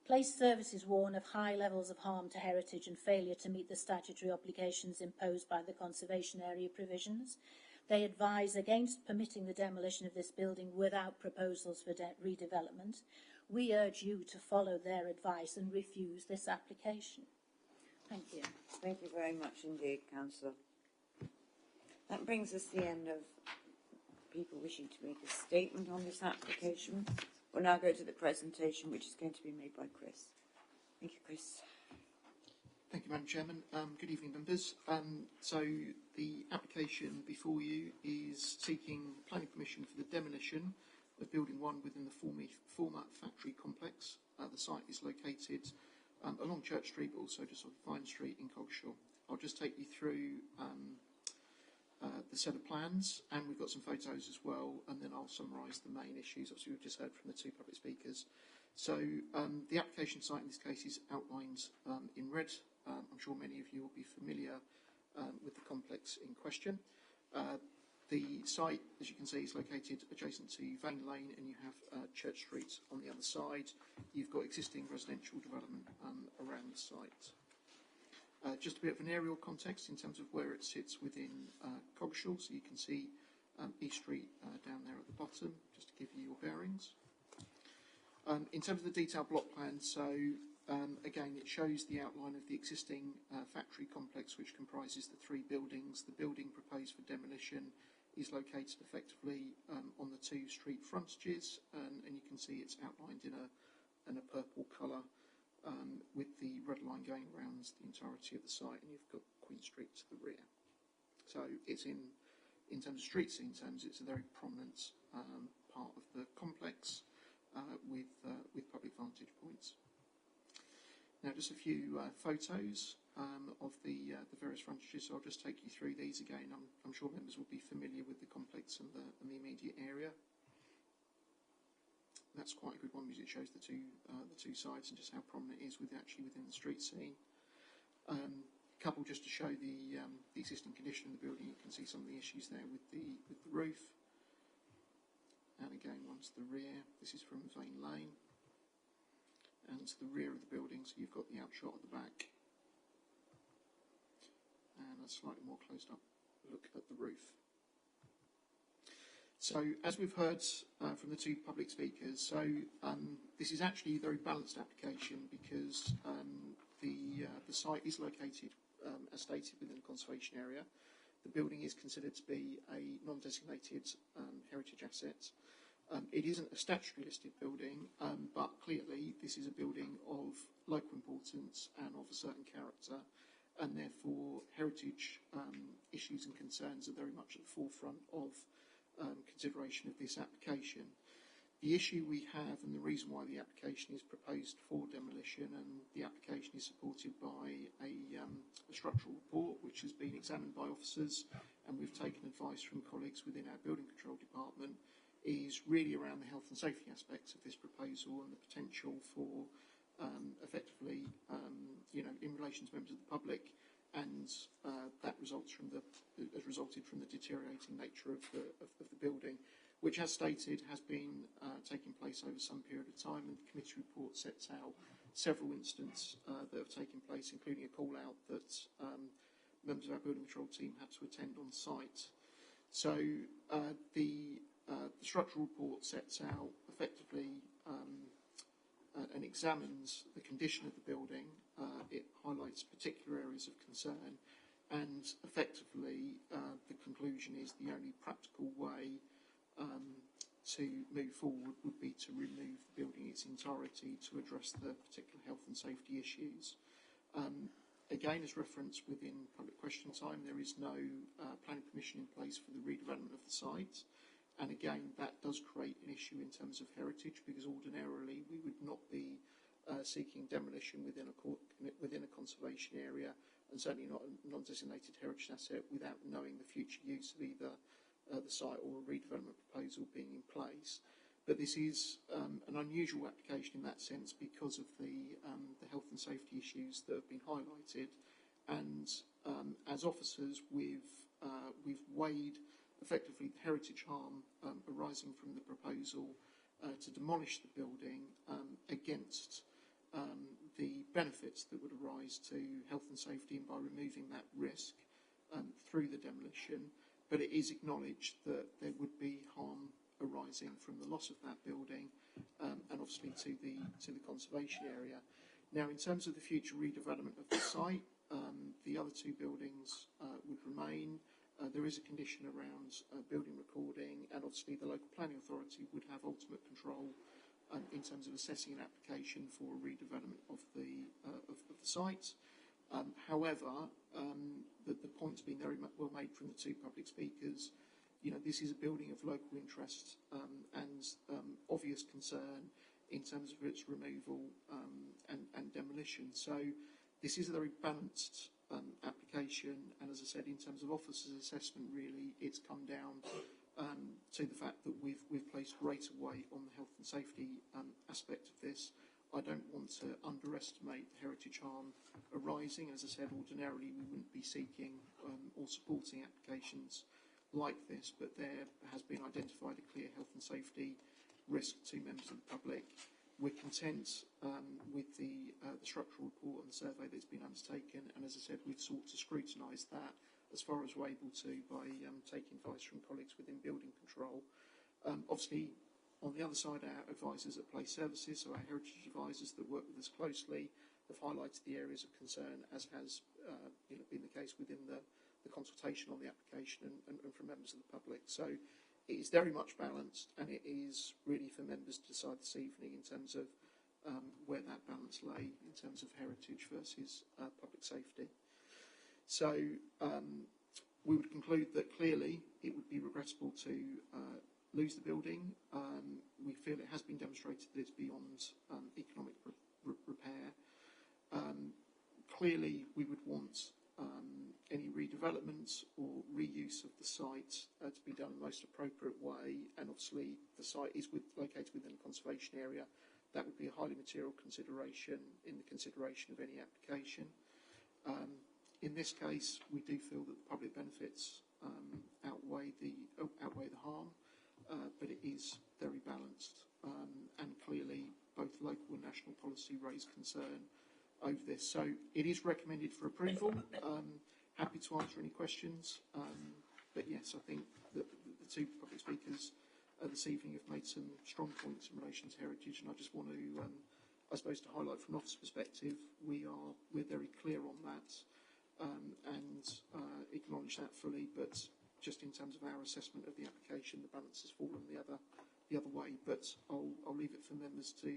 Place Services warn of high levels of harm to heritage and failure to meet the statutory obligations imposed by the conservation area provisions. They advise against permitting the demolition of this building without proposals for redevelopment. We urge you to follow their advice and refuse this application. Thank you. Thank you very much indeed, Councillor. That brings us to the end of people wishing to make a statement on this application. We'll now go to the presentation, which is going to be made by Chris. Thank you, Chris. Thank you, Madam Chairman. Good evening, members. So the application before you is seeking planning permission for the demolition of Building 1 within the former factory complex. The site is located along Church Street, but also just off Vine Street in Coggeshall. I'll just take you through the set of plans, and we've got some photos as well, and then I'll summarise the main issues. Obviously, we've just heard from the two public speakers. So the application site in this case is outlined in red. I'm sure many of you will be familiar with the complex in question. The site, as you can see, is located adjacent to Vane Lane, and you have Church Street on the other side. You've got existing residential development around the site. Just a bit of an aerial context in terms of where it sits within Coggeshall. So you can see East Street down there at the bottom, just to give you your bearings. In terms of the detailed block plan, so again, it shows the outline of the existing factory complex, which comprises the 3 buildings. The building proposed for demolition is located effectively on the 2 street frontages, and you can see it's outlined in a purple colour with the red line going around the entirety of the site, and you've got Queen Street to the rear. So it's in terms of street scene terms, it's a very prominent part of the complex with public vantage points. Now, just a few photos of the various frontages. So I'll just take you through these again. I'm sure members will be familiar with the complex and the immediate area. That's quite a good one because it shows the two sides and just how prominent it is actually within the street scene. Couple just to show the existing condition of the building. You can see some of the issues there with the roof. And again, one to the rear. This is from Vane Lane. And to the rear of the building, so you've got the outshot at the back. And a slightly more closed up look at the roof. So, as we've heard from the 2 public speakers, so this is actually a very balanced application because the site is located, as stated, within a conservation area. The building is considered to be a non-designated heritage asset. It isn't a statutory listed building, but clearly this is a building of local importance and of a certain character, and therefore heritage issues and concerns are very much at the forefront of consideration of this application. The issue we have, and the reason why the application is proposed for demolition, and the application is supported by a structural report which has been examined by officers, and we've taken advice from colleagues within our building control department, is really around the health and safety aspects of this proposal and the potential for effectively, in relation to members of the public, and that has resulted from the deteriorating nature of the building, which, as stated, has been taking place over some period of time, and the committee report sets out several incidents that have taken place, including a call-out that members of our building control team had to attend on site. So the structural report sets out effectively and examines the condition of the building. It highlights particular areas of concern, and effectively the conclusion is the only practical way to move forward would be to remove the building in its entirety to address the particular health and safety issues. Again, as referenced within public question time, there is no planning permission in place for the redevelopment of the site. And again, that does create an issue in terms of heritage, because ordinarily we would not be seeking demolition within a conservation area, and certainly not a non-designated heritage asset, without knowing the future use of either the site or a redevelopment proposal being in place. But this is an unusual application in that sense because of the health and safety issues that have been highlighted. And as officers, we've weighed effectively the heritage harm arising from the proposal to demolish the building against the benefits that would arise to health and safety, and by removing that risk through the demolition. But it is acknowledged that there would be harm arising from the loss of that building and obviously to the conservation area. Now, in terms of the future redevelopment of the site, the other 2 buildings would remain. There is a condition around building recording, and obviously the local planning authority would have ultimate control in terms of assessing an application for a redevelopment of the site. However, the point's been very well made from the 2 public speakers. This is a building of local interest and obvious concern in terms of its removal and demolition. So this is a very balanced application, and as I said, in terms of officers' assessment, really, it's come down to the fact that we've placed greater weight on the health and safety aspect of this. I don't want to underestimate the heritage harm arising. As I said, ordinarily we wouldn't be seeking or supporting applications like this, but there has been identified a clear health and safety risk to members of the public. We're content with the structural report and the survey that's been undertaken, and as I said, we've sought to scrutinise that as far as we're able to by taking advice from colleagues within building control. Obviously, on the other side, our advisors at Place Services, so our heritage advisors that work with us closely, have highlighted the areas of concern, as has been the case within the consultation on the application and from members of the public. So it is very much balanced, and it is really for members to decide this evening in terms of where that balance lay in terms of heritage versus public safety. So we would conclude that clearly it would be regrettable to lose the building. We feel it has been demonstrated that it's beyond economic repair. Clearly, we would want any redevelopment or reuse of the site to be done in the most appropriate way, and obviously the site is located within a conservation area. That would be a highly material consideration in the consideration of any application. In this case, we do feel that the public benefits outweigh the harm, but it is very balanced, and clearly both local and national policy raise concern over this. So it is recommended for approval. Happy to answer any questions, but yes, I think that the two public speakers this evening have made some strong points in relation to heritage, and I just want to, I suppose, to highlight from an office perspective, we're very clear on that and acknowledge that fully, but just in terms of our assessment of the application, the balance has fallen the other way. But I'll leave it for members to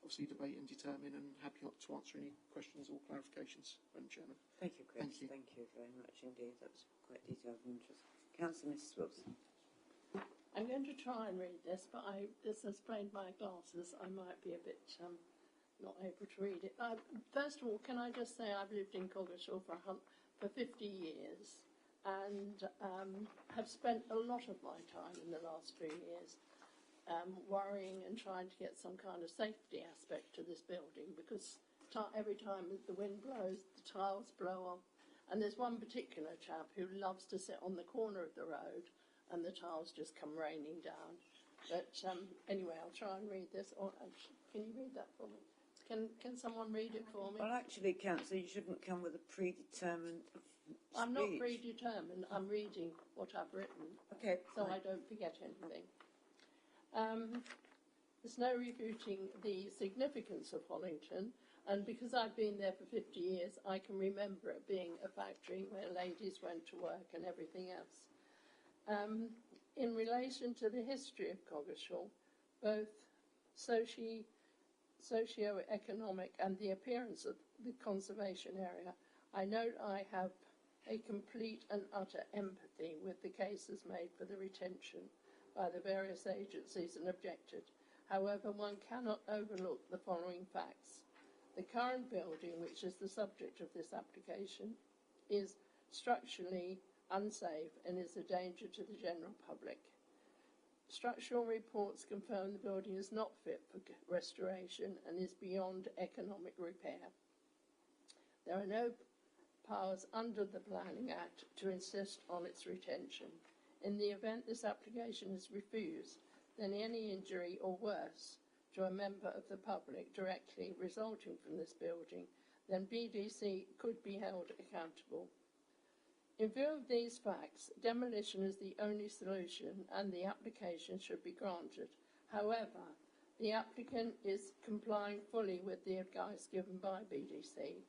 obviously debate and determine, and happy to answer any questions or clarifications, Madam Chairman. Thank you, Chris. Thank you very much indeed. That was quite detailed and interesting. Councillor Mrs Wilson. I'm going to try and read this, but this has sprained my glasses. I might be a bit not able to read it. First of all, can I just say I've lived in Coggeshall for 50 years and have spent a lot of my time in the last 3 years worrying and trying to get some kind of safety aspect to this building, because every time the wind blows, the tiles blow off. And there's one particular chap who loves to sit on the corner of the road and the tiles just come raining down. But anyway, I'll try and read this. Can you read that for me? Can someone read it for me? Well, actually, Councillor, you shouldn't come with a predetermined speech. I'm not predetermined. I'm reading what I've written. Okay. So I don't forget anything. There's no refuting the significance of Hollington, and because I've been there for 50 years, I can remember it being a factory where ladies went to work and everything else. In relation to the history of Coggeshall, both socio-economic and the appearance of the conservation area, I note I have a complete and utter empathy with the cases made for the retention by the various agencies and objected. However, one cannot overlook the following facts. The current building, which is the subject of this application, is structurally unsafe and is a danger to the general public. Structural reports confirm the building is not fit for restoration and is beyond economic repair. There are no powers under the Planning Act to insist on its retention. In the event this application is refused, then any injury or worse to a member of the public directly resulting from this building, then BDC could be held accountable. In view of these facts, demolition is the only solution and the application should be granted. However, the applicant is complying fully with the advice given by BDC,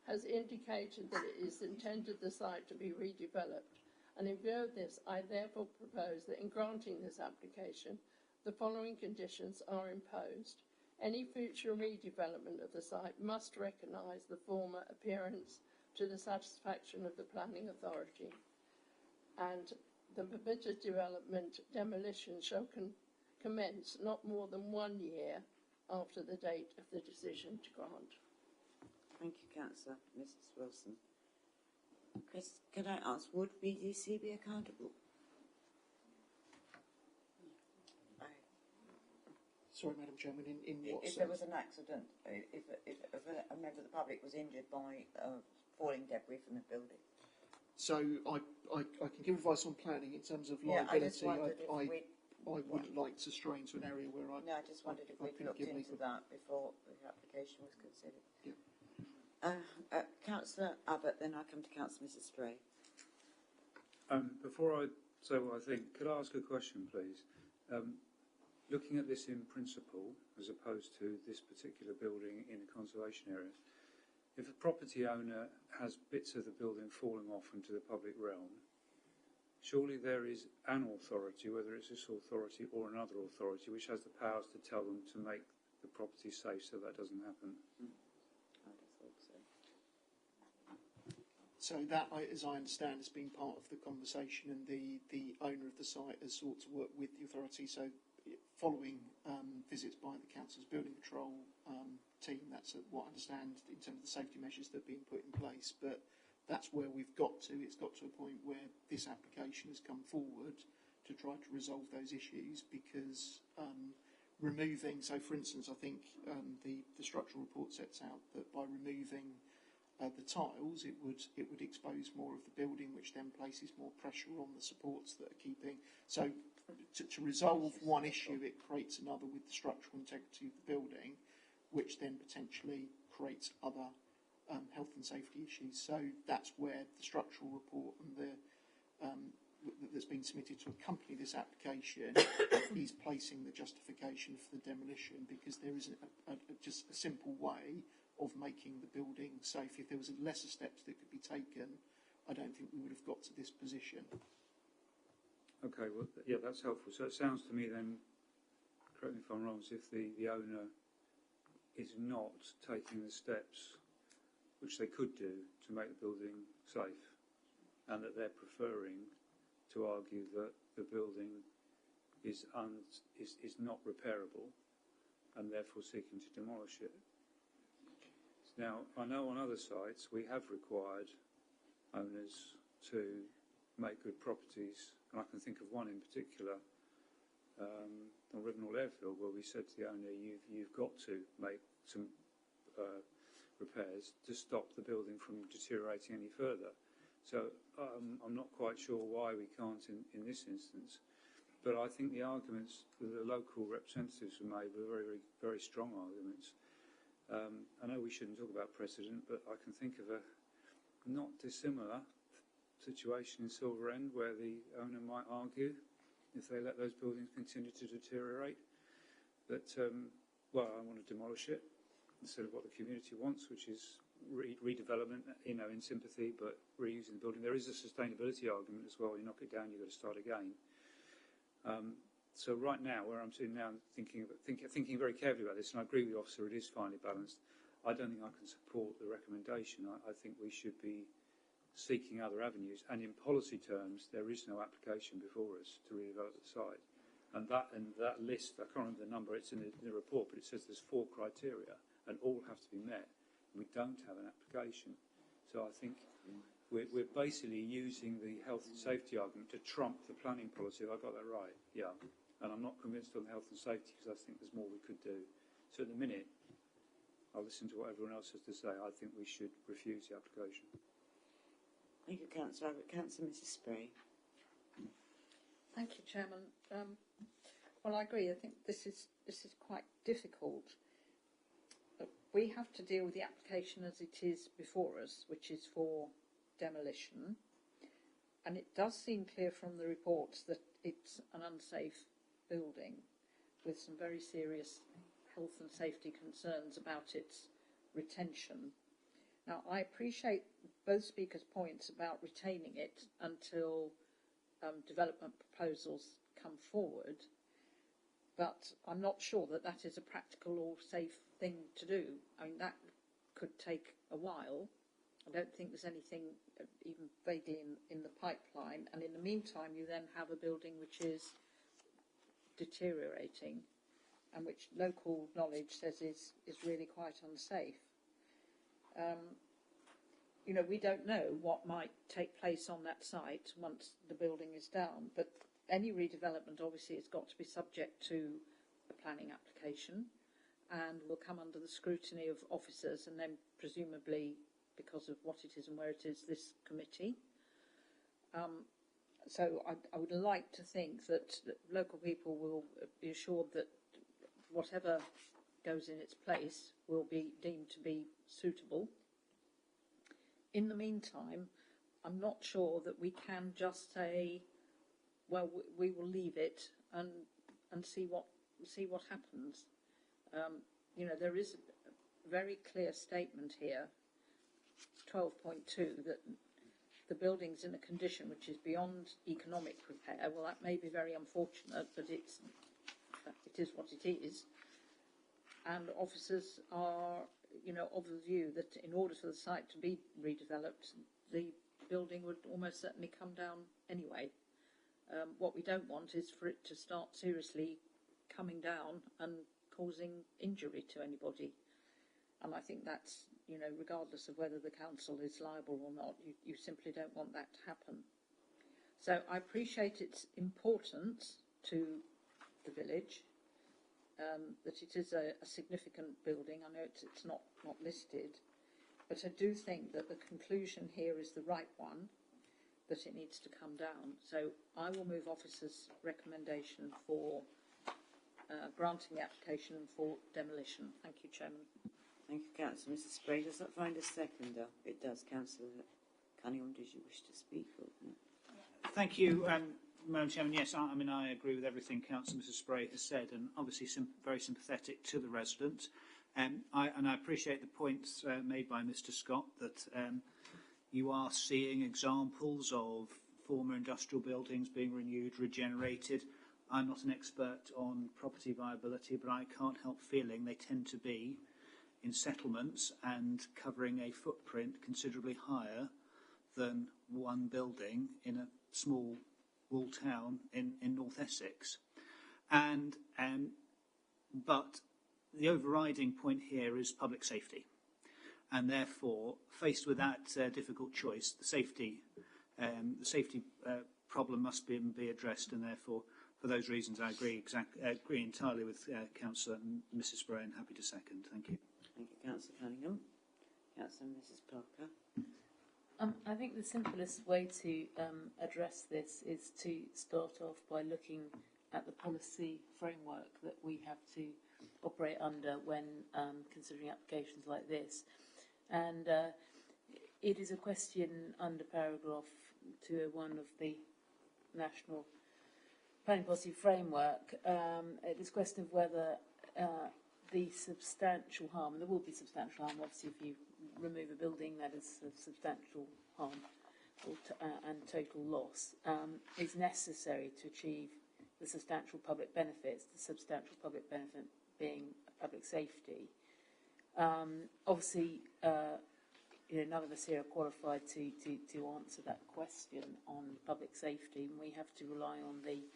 has indicated that it is intended the site to be redeveloped, and in view of this, I therefore propose that in granting this application, the following conditions are imposed. Any future redevelopment of the site must recognise the former appearance to the satisfaction of the planning authority, and the permitted development demolition shall commence not more than 1 year after the date of the decision to grant. Thank you, Councillor. Mrs Wilson. Chris, can I ask, would BDC be accountable? Sorry, Madam Chairman, in what sense? If there was an accident, if a member of the public was injured by falling debris from the building? So I can give advice on planning in terms of Yeah, I just liability. wondered if I wouldn't like to stray into an area where I. No, I just wondered if we'd couldn't looked give into legal- that before the application was considered. Yeah. Councillor Abbott, then I'll come to Councillor Mrs Spray. Before I say what I think, could I ask a question, please? Looking at this in principle, as opposed to this particular building in a conservation area, if a property owner has bits of the building falling off into the public realm, surely there is an authority, whether it's this authority or another authority, which has the powers to tell them to make the property safe so that doesn't happen. I would have thought so. So that, as I understand, has been part of the conversation, and the owner of the site has sought to work with the authority. So following visits by the council's building patrol team, that's what I understand in terms of the safety measures that are being put in place. But that's where we've got to. It's got to a point where this application has come forward to try to resolve those issues, because removing, so for instance, I think the structural report sets out that by removing the tiles, it would expose more of the building, which then places more pressure on the supports that are keeping. So to resolve one issue, it creates another with the structural integrity of the building, which then potentially creates other health and safety issues. So that's where the structural report and the that's been submitted to accompany this application is placing the justification for the demolition, because there isn't just a simple way of making the building safe. If there was lesser steps that could be taken, I don't think we would have got to this position. Okay, well, yeah, that's helpful. So it sounds to me then, correct me if I'm wrong, as if the owner is not taking the steps which they could do to make the building safe, and that they're preferring to argue that the building is not repairable, and therefore seeking to demolish it. Now, I know on other sites we have required owners to make good properties, and I can think of one in particular on Rivenhall Airfield, where we said to the owner, you've got to make some repairs to stop the building from deteriorating any further. So I'm not quite sure why we can't in this instance, but I think the arguments that the local representatives have made were very, very strong arguments. I know we shouldn't talk about precedent, but I can think of a not dissimilar situation in Silver End where the owner might argue, if they let those buildings continue to deteriorate, that, well, I want to demolish it instead of what the community wants, which is redevelopment, in sympathy, but reusing the building. There is a sustainability argument as well. You knock it down, you've got to start again. So right now, where I'm sitting now, thinking very carefully about this, and I agree with the officer, it is finely balanced. I don't think I can support the recommendation. I think we should be seeking other avenues. And in policy terms, there is no application before us to redevelop the site. And that list, I can't remember the number, it's in the report, but it says there's 4 criteria, and all have to be met. We don't have an application. So I think we're basically using the health and safety argument to trump the planning policy. Have I got that right? Yeah. And I'm not convinced on the health and safety, because I think there's more we could do. So at the minute, I'll listen to what everyone else has to say. I think we should refuse the application. Thank you, Councillor Abbott. Councillor Mrs Spray. Thank you, Chairman. Well, I agree. I think this is quite difficult. We have to deal with the application as it is before us, which is for demolition. And it does seem clear from the reports that it's an unsafe building with some very serious health and safety concerns about its retention. Now, I appreciate both speakers' points about retaining it until development proposals come forward, but I'm not sure that that is a practical or safe thing to do. I mean, that could take a while. I don't think there's anything even vaguely in the pipeline, and in the meantime you then have a building which is deteriorating and which local knowledge says is really quite unsafe. We don't know what might take place on that site once the building is down, but any redevelopment obviously has got to be subject to a planning application and will come under the scrutiny of officers, and then presumably, because of what it is and where it is, this committee. So I would like to think that local people will be assured that whatever goes in its place will be deemed to be suitable. In the meantime, I'm not sure that we can just say, well, we will leave it and see what happens. There is a very clear statement here, 12.2, that the building's in a condition which is beyond economic repair. Well, that may be very unfortunate, but it is what it is. And officers are, of the view that in order for the site to be redeveloped, the building would almost certainly come down anyway. What we don't want is for it to start seriously coming down and causing injury to anybody. And I think that's, regardless of whether the council is liable or not, you simply don't want that to happen. So I appreciate its importance to the village, that it is a significant building. I know it's not listed, but I do think that the conclusion here is the right one, that it needs to come down. So I will move officers' recommendation for granting the application for demolition. Thank you, Chairman. Thank you, Councillor. Mrs. Spray, does that find a seconder? It does. Councillor Cunningham, did you wish to speak? Or no? Thank you, Madam Chairman. Yes, I agree with everything Councillor Mrs. Spray has said, and obviously very sympathetic to the residents. I appreciate the points made by Mr. Scott that you are seeing examples of former industrial buildings being renewed, regenerated. I'm not an expert on property viability, but I can't help feeling they tend to be in settlements and covering a footprint considerably higher than one building in a small walled town in North Essex. But the overriding point here is public safety. And therefore, faced with that difficult choice, the safety problem must be addressed, and therefore, for those reasons, I agree entirely with Councillor and Mrs. Spray, and happy to second. Thank you. Thank you, Councillor Cunningham. Councillor Mrs. Parker. I think the simplest way to address this is to start off by looking at the policy framework that we have to operate under when considering applications like this. And it is a question under paragraph 201 of the National Planning Policy Framework. It is a question of whether the substantial harm, and there will be substantial harm, obviously, if you remove a building that is of substantial harm and total loss, is necessary to achieve the substantial public benefits, the substantial public benefit being public safety. Obviously, none of us here are qualified to answer that question on public safety, and we have to rely on the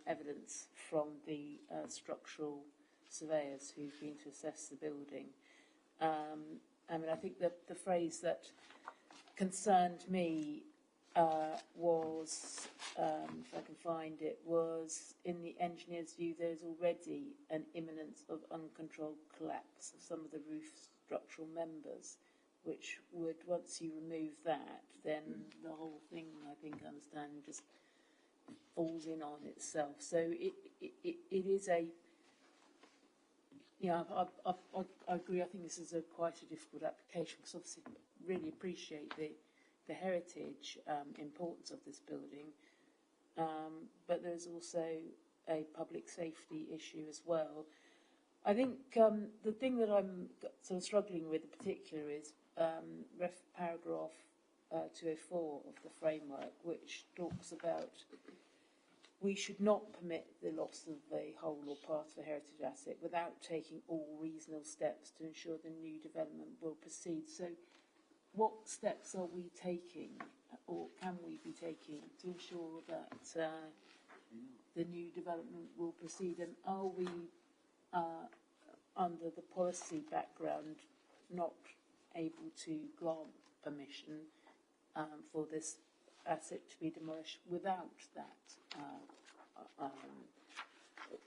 evidence from the structural surveyors who've been to assess the building. I think that the phrase that concerned me was, if I can find it, was in the engineer's view there is already an imminence of uncontrolled collapse of some of the roof structural members, which would, once you remove that, then the whole thing, I think, understanding just falls in on itself. So it is a, I agree. I think this is quite a difficult application because obviously really appreciate the heritage importance of this building, but there's also a public safety issue as well. I think the thing that I'm sort of struggling with in particular is paragraph 204 of the framework, which talks about we should not permit the loss of a whole or part of a heritage asset without taking all reasonable steps to ensure the new development will proceed. So what steps are we taking, or can we be taking, to ensure that the new development will proceed? And are we, under the policy background, not able to grant permission for this asset to be demolished without that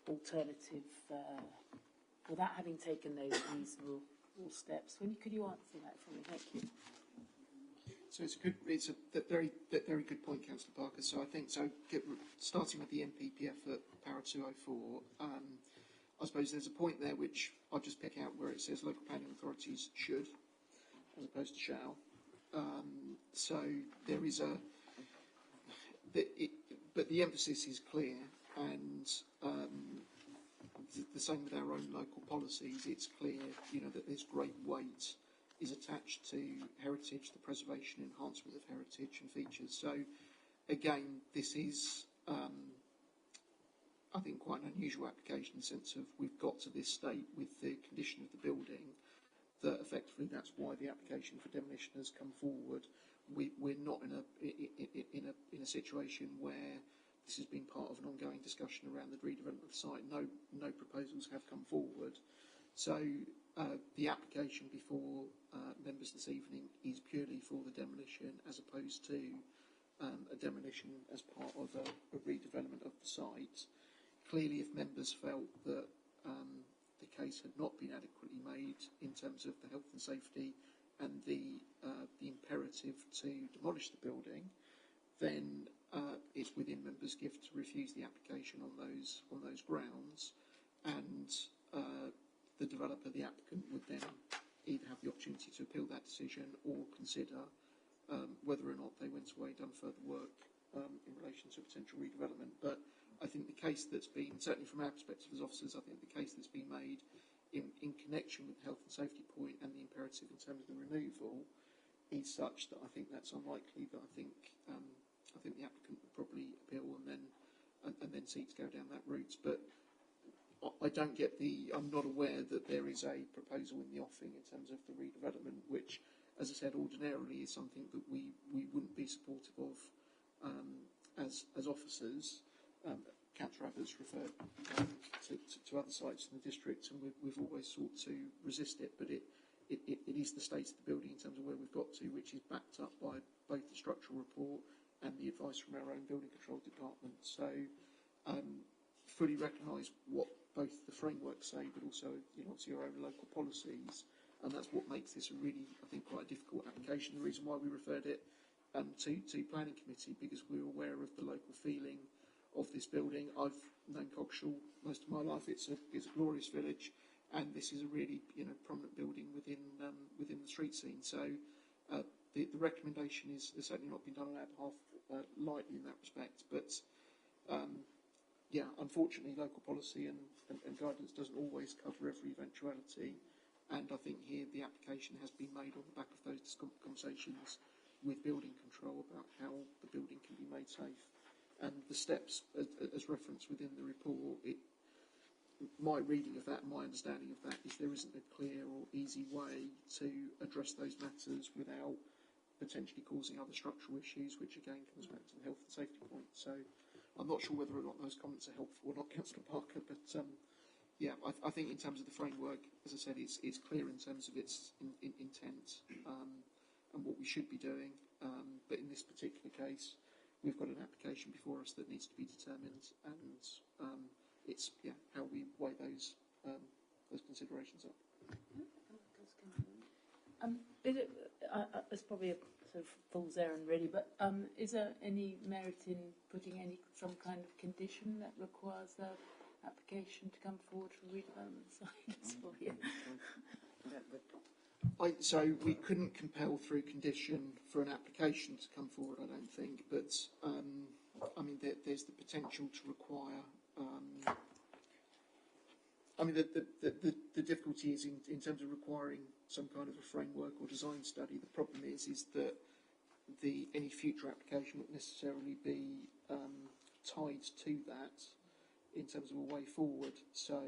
alternative, without having taken those reasonable steps? Could you answer that for me? Thank you. So it's a very good point, Councillor Parker. So I think starting with the MPPF at Para 204, I suppose there's a point there which I'll just pick out where it says local planning authorities should, as opposed to shall. So there is but the emphasis is clear, and the same with our own local policies. It's clear, that there's great weight is attached to heritage, the preservation, enhancement of heritage and features. So, again, this is, I think, quite an unusual application in the sense of we've got to this state with the condition of the building that effectively that's why the application for demolition has come forward. We're not in a situation where this has been part of an ongoing discussion around the redevelopment of the site. No proposals have come forward. So the application before members this evening is purely for the demolition as opposed to a demolition as part of a redevelopment of the site. Clearly, if members felt that the case had not been adequately made in terms of the health and safety and the imperative to demolish the building, then it's within members' gift to refuse the application on those grounds, and the developer, the applicant, would then either have the opportunity to appeal that decision or consider whether or not they went away, done further work in relation to potential redevelopment. But I think the case that's been, certainly from our perspective as officers, I think the case that's been made in connection with the health and safety point and the imperative in terms of the removal is such that I think that's unlikely. But I think the applicant would probably appeal and then seek to go down that route. But I'm not aware that there is a proposal in the offing in terms of the redevelopment, which, as I said, ordinarily is something that we wouldn't be supportive of as officers. Councillor Abbott referred to other sites in the district, and we've always sought to resist it, but it is the state of the building in terms of where we've got to, which is backed up by both the structural report and the advice from our own building control department. So fully recognise what both the frameworks say, but also obviously our own local policies, and that's what makes this a really, I think, quite a difficult application. The reason why we referred it to planning committee, because we were aware of the local feeling of this building. I've known Coggeshall most of my life. It's a glorious village, and this is a really prominent building within the street scene. So the recommendation is certainly not been done on our behalf lightly in that respect. But unfortunately, local policy and guidance doesn't always cover every eventuality. And I think here the application has been made on the back of those conversations with building control about how the building can be made safe. And the steps, as referenced within the report, my reading of that, my understanding of that, is there isn't a clear or easy way to address those matters without potentially causing other structural issues, which again comes back to the health and safety point. So I'm not sure whether or not those comments are helpful or not, Councillor Parker, but I think in terms of the framework, as I said, it's clear in terms of its intent and what we should be doing. But in this particular case, we've got an application before us that needs to be determined, and it's how we weigh those considerations up. It's probably a sort of fool's errand, really, but is there any merit in putting some kind of condition that requires the application to come forward for redevelopment site? So we couldn't compel through condition for an application to come forward, I don't think, but there's the potential to require. The difficulty is in terms of requiring some kind of a framework or design study. The problem is that any future application won't necessarily be tied to that in terms of a way forward. So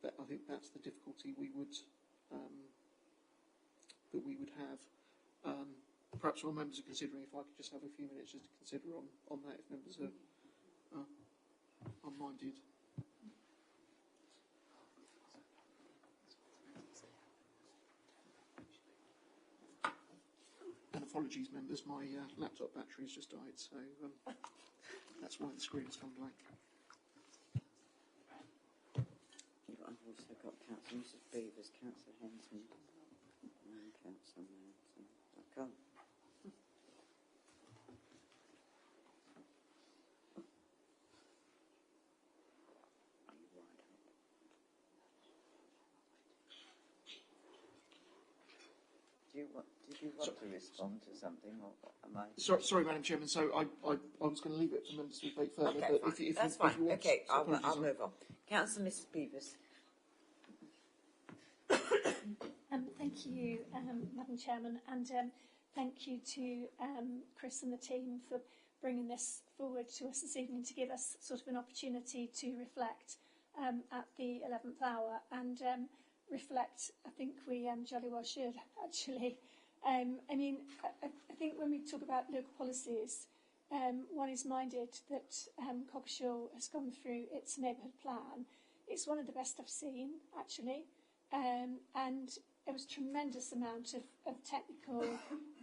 I think that's the difficulty we would have. Perhaps while members are considering, if I could just have a few minutes just to consider on that, if members are minded. And apologies, members, my laptop battery has just died, so that's why the screen has gone blank. I've also got Councillor Mrs Beavers, Councillor Henson, and Councillor Manson. I can't. Did you want to respond to something, or am I? Sorry, Madam Chairman. So I was going to leave it for members to debate further. Okay, but fine. if That's you, fine. if you want, Okay, I'll apologies on- move on. Councillor Mrs. Beavers. Thank you, Madam Chairman, and thank you to Chris and the team for bringing this forward to us this evening to give us sort of an opportunity to reflect at the 11th hour and reflect. I think we jolly well should, actually. I mean, I think when we talk about local policies, one is minded that Coggeshall has gone through its neighbourhood plan. It's one of the best I've seen, actually. And there was a tremendous amount of technical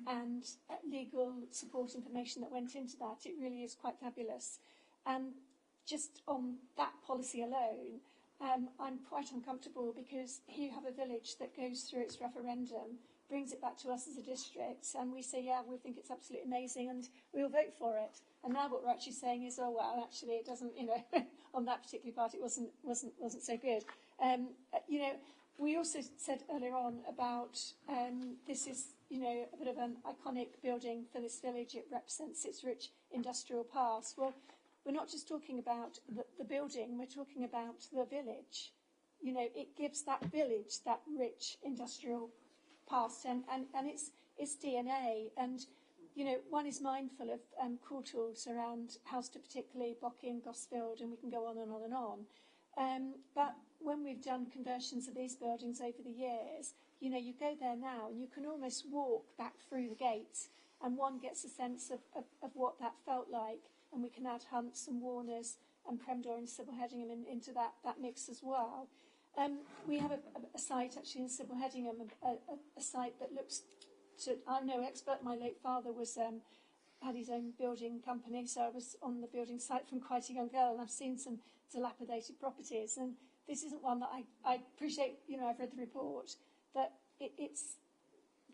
and legal support information that went into that. It really is quite fabulous. And just on that policy alone, I'm quite uncomfortable because here you have a village that goes through its referendum, brings it back to us as a district, and we say, yeah, we think it's absolutely amazing, and we'll vote for it. And now what we're actually saying is, oh well, actually it doesn't, you know, on that particular part it wasn't so good. You know, we also said earlier on about this is, you know, a bit of an iconic building for this village. It represents its rich industrial past. Well, we're not just talking about the building, we're talking about the village. You know, it gives that village that rich industrial past and its DNA. And, you know, one is mindful of Courtaulds around Howsted, particularly Bocking, Gosfield, and we can go on and on and on. But when we've done conversions of these buildings over the years, you know, you go there now and you can almost walk back through the gates and one gets a sense of what that felt like. And we can add Hunts and Warners and Premdor and Sybil Hedingham into that mix as well. We have a site actually in Sybil Hedingham, a site that looks to, I'm no expert, my late father was had his own building company, so I was on the building site from quite a young girl, and I've seen some dilapidated properties, and this isn't one that I appreciate, you know, I've read the report, that it's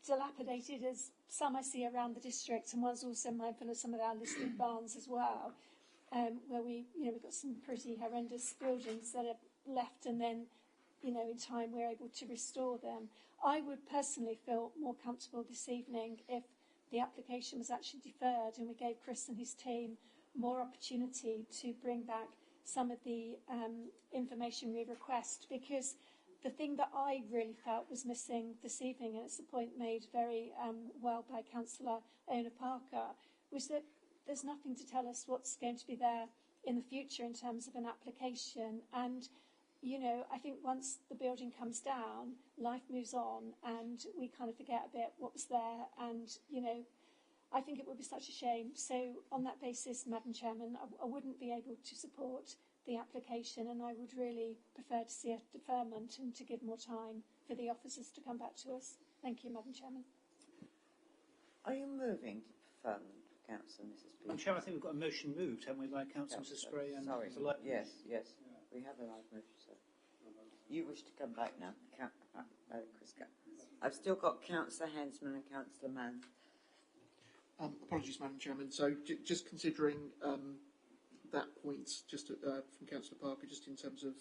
dilapidated as some I see around the district, and one's also mindful of some of our listed barns as well, where we've got some pretty horrendous buildings that are left, and then, you know, in time we're able to restore them. I would personally feel more comfortable this evening if the application was actually deferred and we gave Chris and his team more opportunity to bring back some of the information we request, because the thing that I really felt was missing this evening, and it's a point made very well by Councillor Ona Parker, was that there's nothing to tell us what's going to be there in the future in terms of an application. And, you know, I think once the building comes down, life moves on and we kind of forget a bit what was there. And, you know, I think it would be such a shame. So on that basis, Madam Chairman, I wouldn't be able to support the application, and I would really prefer to see a deferment and to give more time for the officers to come back to us. Thank you, Madam Chairman. Are you moving to deferment, Councillor Mrs. Beavers? Madam Chairman, I think we've got a motion moved, haven't we, by Councillor Mrs. Spray and Sorry. Mr. Lightman? Yes. We have a live motion, sir. You wish to come back now, Chris. I've still got Councillor Hensman and Councillor Mann. Apologies, Madam Chairman. So just considering that point, just from Councillor Parker, just in terms of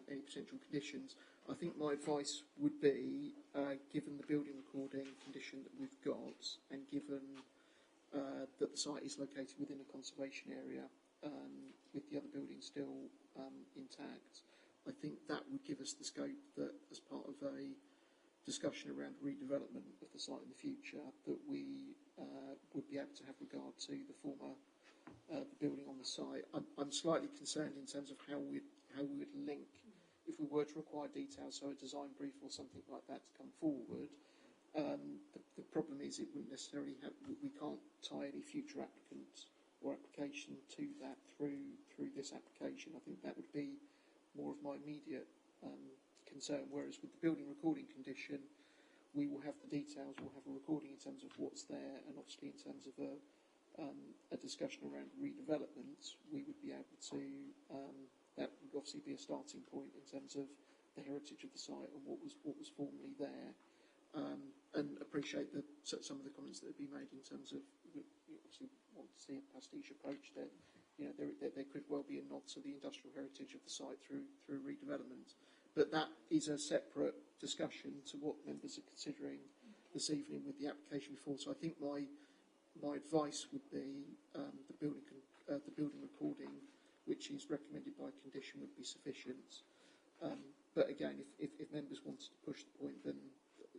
any potential conditions, I think my advice would be, given the building recording condition that we've got, and given that the site is located within a conservation area, with the other buildings still intact, I think that would give us the scope that, as part of a discussion around redevelopment of the site in the future, that we would be able to have regard to the former the building on the site. I'm slightly concerned in terms of how we would link, if we were to require details, so a design brief or something like that to come forward. The problem is it wouldn't necessarily have, we can't tie any future applicants or application to that through this application. I think that would be more of my immediate concern, whereas with the building recording condition, we will have the details, we'll have a recording in terms of what's there, and obviously in terms of a discussion around redevelopment, we would be able to, that would obviously be a starting point in terms of the heritage of the site and what was formerly there, and appreciate some of the comments that have been made in terms of, we obviously want to see a pastiche approach there. You know, there could well be a nod to the industrial heritage of the site through redevelopment. But that is a separate discussion to what members are considering this evening with the application before. So I think my advice would be the building recording, which is recommended by condition, would be sufficient. But again, if members wanted to push the point, then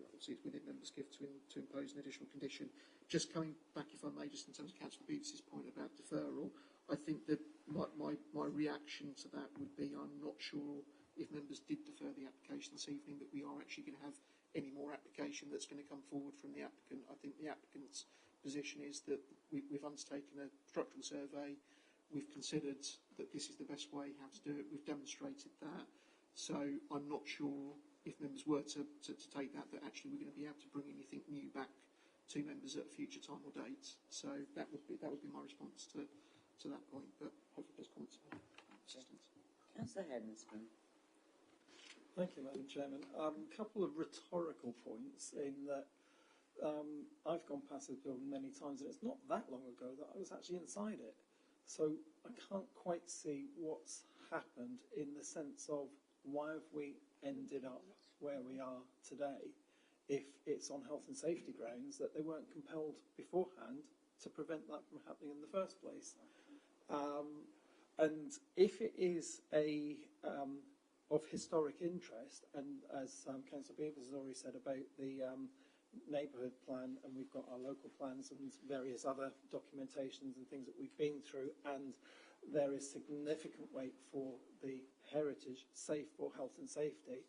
obviously it's within members' gift to impose an additional condition. Just coming back, if I may, just in terms of Councillor Beavis's point about deferral, I think that my reaction to that would be I'm not sure if members did defer the application this evening that we are actually going to have any more application that's going to come forward from the applicant. I think the applicant's position is that we've undertaken a structural survey, we've considered that this is the best way how to do it, we've demonstrated that. So I'm not sure if members were to take that actually we're going to be able to bring anything new back to members at a future time or date. So that would be my response to that point. But hopefully those comments are consistent. Councillor Hensman. Thank you, Madam Chairman. A couple of rhetorical points in that I've gone past this building many times, and it's not that long ago that I was actually inside it. So I can't quite see what's happened in the sense of why have we ended up where we are today if it's on health and safety grounds that they weren't compelled beforehand to prevent that from happening in the first place. And if it is of historic interest, and as Councillor Beavers has already said about the neighbourhood plan, and we've got our local plans and various other documentations and things that we've been through, and there is significant weight for the heritage, safe for health and safety,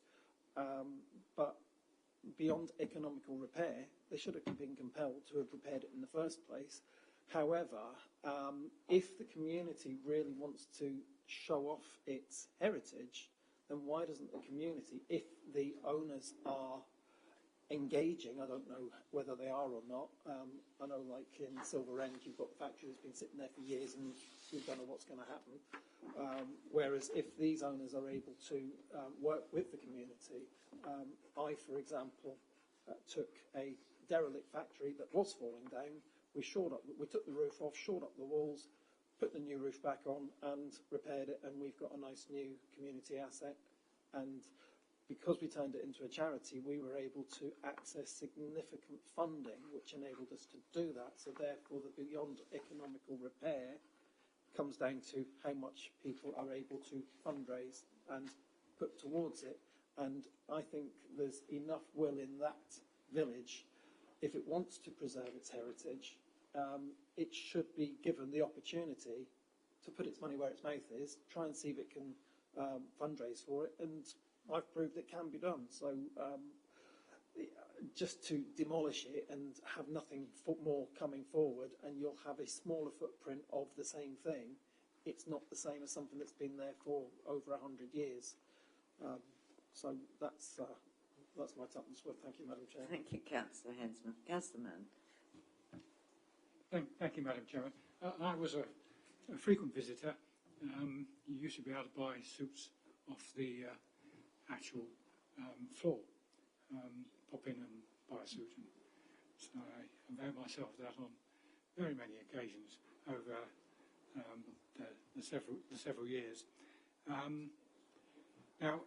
but beyond economical repair, they should have been compelled to have repaired it in the first place. However, if the community really wants to show off its heritage, then why doesn't the community, if the owners are engaging, I don't know whether they are or not, I know like in Silver End you've got the factory that's been sitting there for years and we don't know what's going to happen, whereas if these owners are able to work with the community, I for example took a derelict factory that was falling down, we took the roof off, shored up the walls, put the new roof back on and repaired it, and we've got a nice new community asset. And because we turned it into a charity, we were able to access significant funding which enabled us to do that. So therefore the beyond economical repair comes down to how much people are able to fundraise and put towards it. And I think there's enough will in that village, if it wants to preserve its heritage, it should be given the opportunity to put its money where its mouth is, try and see if it can fundraise for it, and I've proved it can be done. So just to demolish it and have nothing more coming forward, and you'll have a smaller footprint of the same thing, it's not the same as something that's been there for over 100 years. So that's my tuppence worth. Thank you, Madam Chair. Thank you, Councillor Hensman. Councillor Mann. Thank you, Madam Chairman. I was a frequent visitor. You used to be able to buy suits off the actual floor. Pop in and buy a suit. And so I availed myself of that on very many occasions over the several years. Now,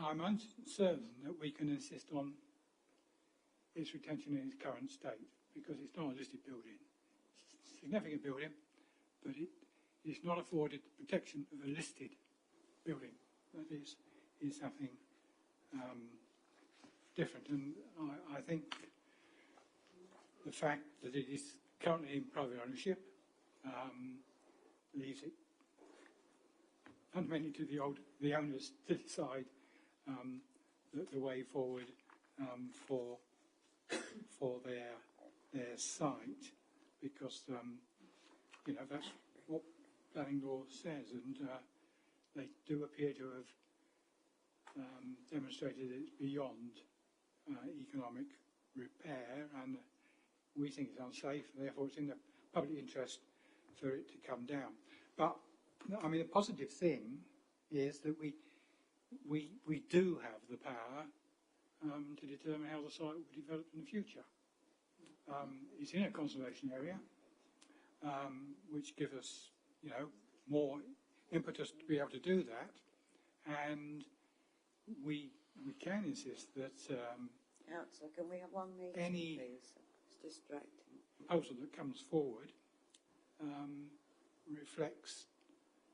I'm uncertain that we can insist on its retention in its current state, because it's not a listed building. It's a significant building, but it is not afforded the protection of a listed building. That is something different. And I think the fact that it is currently in private ownership leaves it fundamentally to the owners to decide the way forward for their site, because that's what planning law says, and they do appear to have demonstrated it's beyond economic repair, and we think it's unsafe, and therefore it's in the public interest for it to come down. But I mean, the positive thing is that we do have the power to determine how the site will be developed in the future. It's in a conservation area, which gives us, more impetus to be able to do that, and we can insist that Councillor, can we have one meeting, Any- please? It's distracting. Proposal that comes forward reflects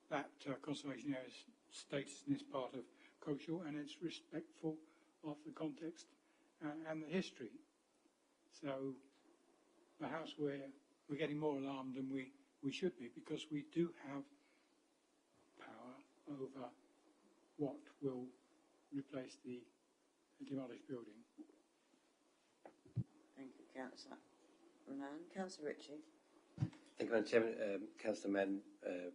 that conservation area's status in this part of Coggeshall, and it's respectful of the context and the history. So perhaps we're getting more alarmed than we should be, because we do have power over what will replace the demolished building. Thank you, Councillor Ronan. Councillor Ritchie. Thank you, Madam Chairman. Councillor Mann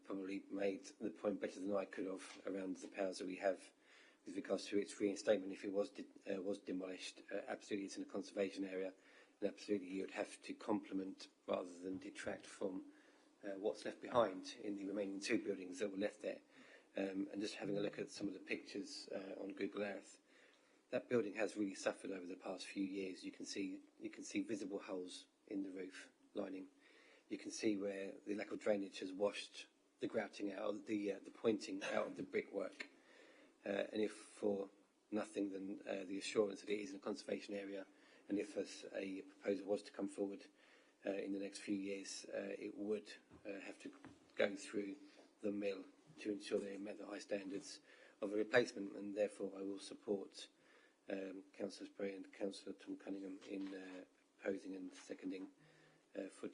probably made the point better than I could have around the powers that we have with regards to its reinstatement. If it was demolished, absolutely it's in a conservation area, and absolutely you would have to complement rather than detract from what's left behind in the remaining two buildings that were left there. And just having a look at some of the pictures on Google Earth, that building has really suffered over the past few years. You can see visible holes in the roof lining. You can see where the lack of drainage has washed the grouting out, the pointing out of the brickwork. And if for nothing than the assurance that it is in a conservation area, and if a proposal was to come forward in the next few years, it would have to go through the mill to ensure they met the high standards of a replacement, and therefore I will support Councillor Spray and Councillor Tom Cunningham in proposing and seconding for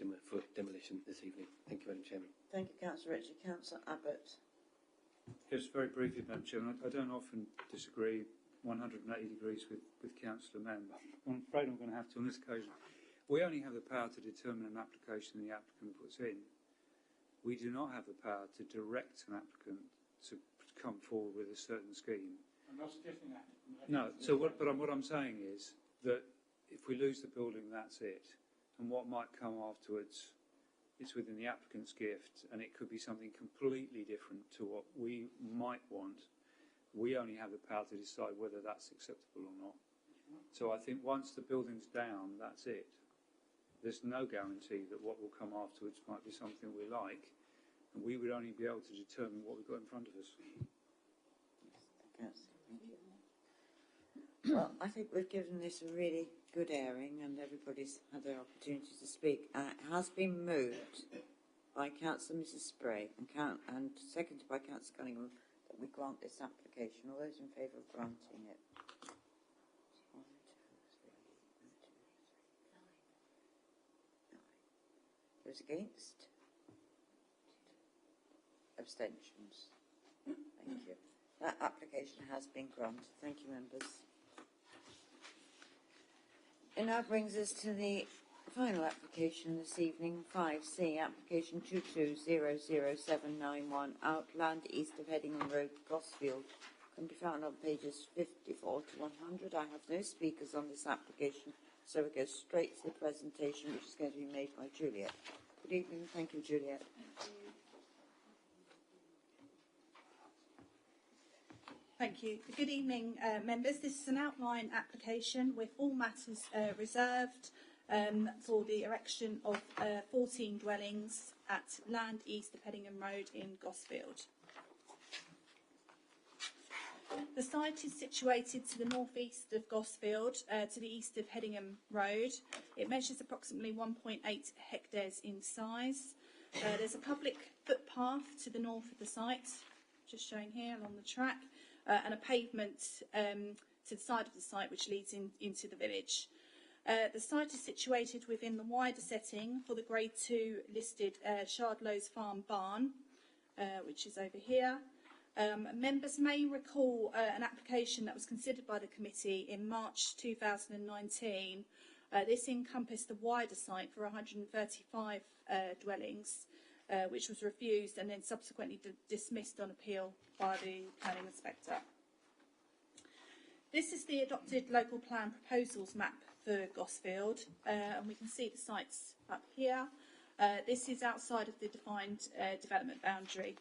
demolition this evening. Thank you, Madam Chairman. Thank you, Councillor Ritchie. Councillor Abbott. Just very briefly, Madam Chairman, I don't often disagree 180 degrees with Councillor Mann, but I'm afraid I'm going to have to on this occasion. We only have the power to determine an application the applicant puts in. We do not have the power to direct an applicant to come forward with a certain scheme. I'm not suggesting that. No, so what I'm saying is that if we lose the building, that's it. And what might come afterwards is within the applicant's gift, and it could be something completely different to what we might want. We only have the power to decide whether that's acceptable or not. So I think once the building's down, that's it. There's no guarantee that what will come afterwards might be something we like, and we would only be able to determine what we've got in front of us. Yes, thank you. Well, I think we've given this a really good airing, and everybody's had their opportunity to speak. It has been moved by Councillor Mrs Spray and seconded by Councillor Cunningham that we grant this application. All those in favour of granting it? 1, 2, 3, 9. Those against? Abstentions? Thank you. That application has been granted. Thank you, members. It now brings us to the final application this evening, 5C, application 22000791, Outland east of Headingham Road, Gosfield, can be found on pages 54 to 100. I have no speakers on this application, so we go straight to the presentation, which is going to be made by Juliet. Good evening. Thank you, Juliet. Thank you. Good evening, members. This is an outline application with all matters reserved for the erection of 14 dwellings at land east of Headingham Road in Gosfield. The site is situated to the northeast of Gosfield, to the east of Headingham Road. It measures approximately 1.8 hectares in size. There's a public footpath to the north of the site, just showing here along the track, and a pavement to the side of the site which leads into the village. The site is situated within the wider setting for the Grade 2 listed Shardlows Farm Barn, which is over here. Members may recall an application that was considered by the committee in March 2019. This encompassed the wider site for 135 dwellings, which was refused and then subsequently dismissed on appeal by the planning inspector. This is the adopted local plan proposals map for Gosfield, and we can see the sites up here. This is outside of the defined development boundary.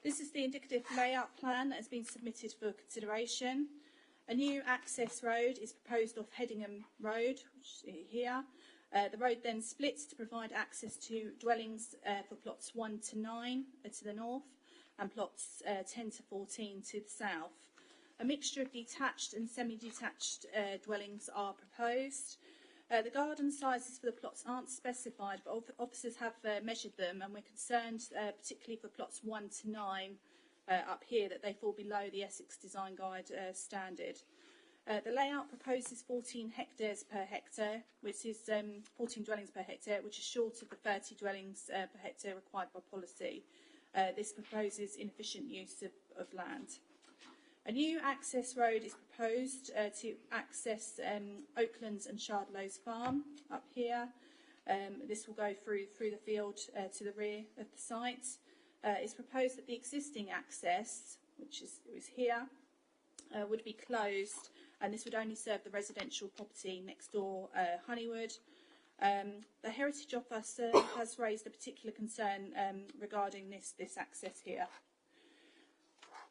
This is the indicative layout plan that has been submitted for consideration. A new access road is proposed off Headingham Road, which is here. The road then splits to provide access to dwellings for plots 1 to 9 to the north and plots 10 to 14 to the south. A mixture of detached and semi-detached dwellings are proposed. The garden sizes for the plots aren't specified, but officers have measured them, and we're concerned, particularly for plots 1 to 9 up here, that they fall below the Essex Design Guide standard. The layout proposes 14 hectares per hectare, which is 14 dwellings per hectare, which is short of the 30 dwellings per hectare required by policy. This proposes inefficient use of land. A new access road is proposed to access Oaklands and Shardlows Farm up here. This will go through the field to the rear of the site. It's proposed that the existing access, which is here, would be closed, and this would only serve the residential property next door, Honeywood. The Heritage Officer has raised a particular concern regarding this access here.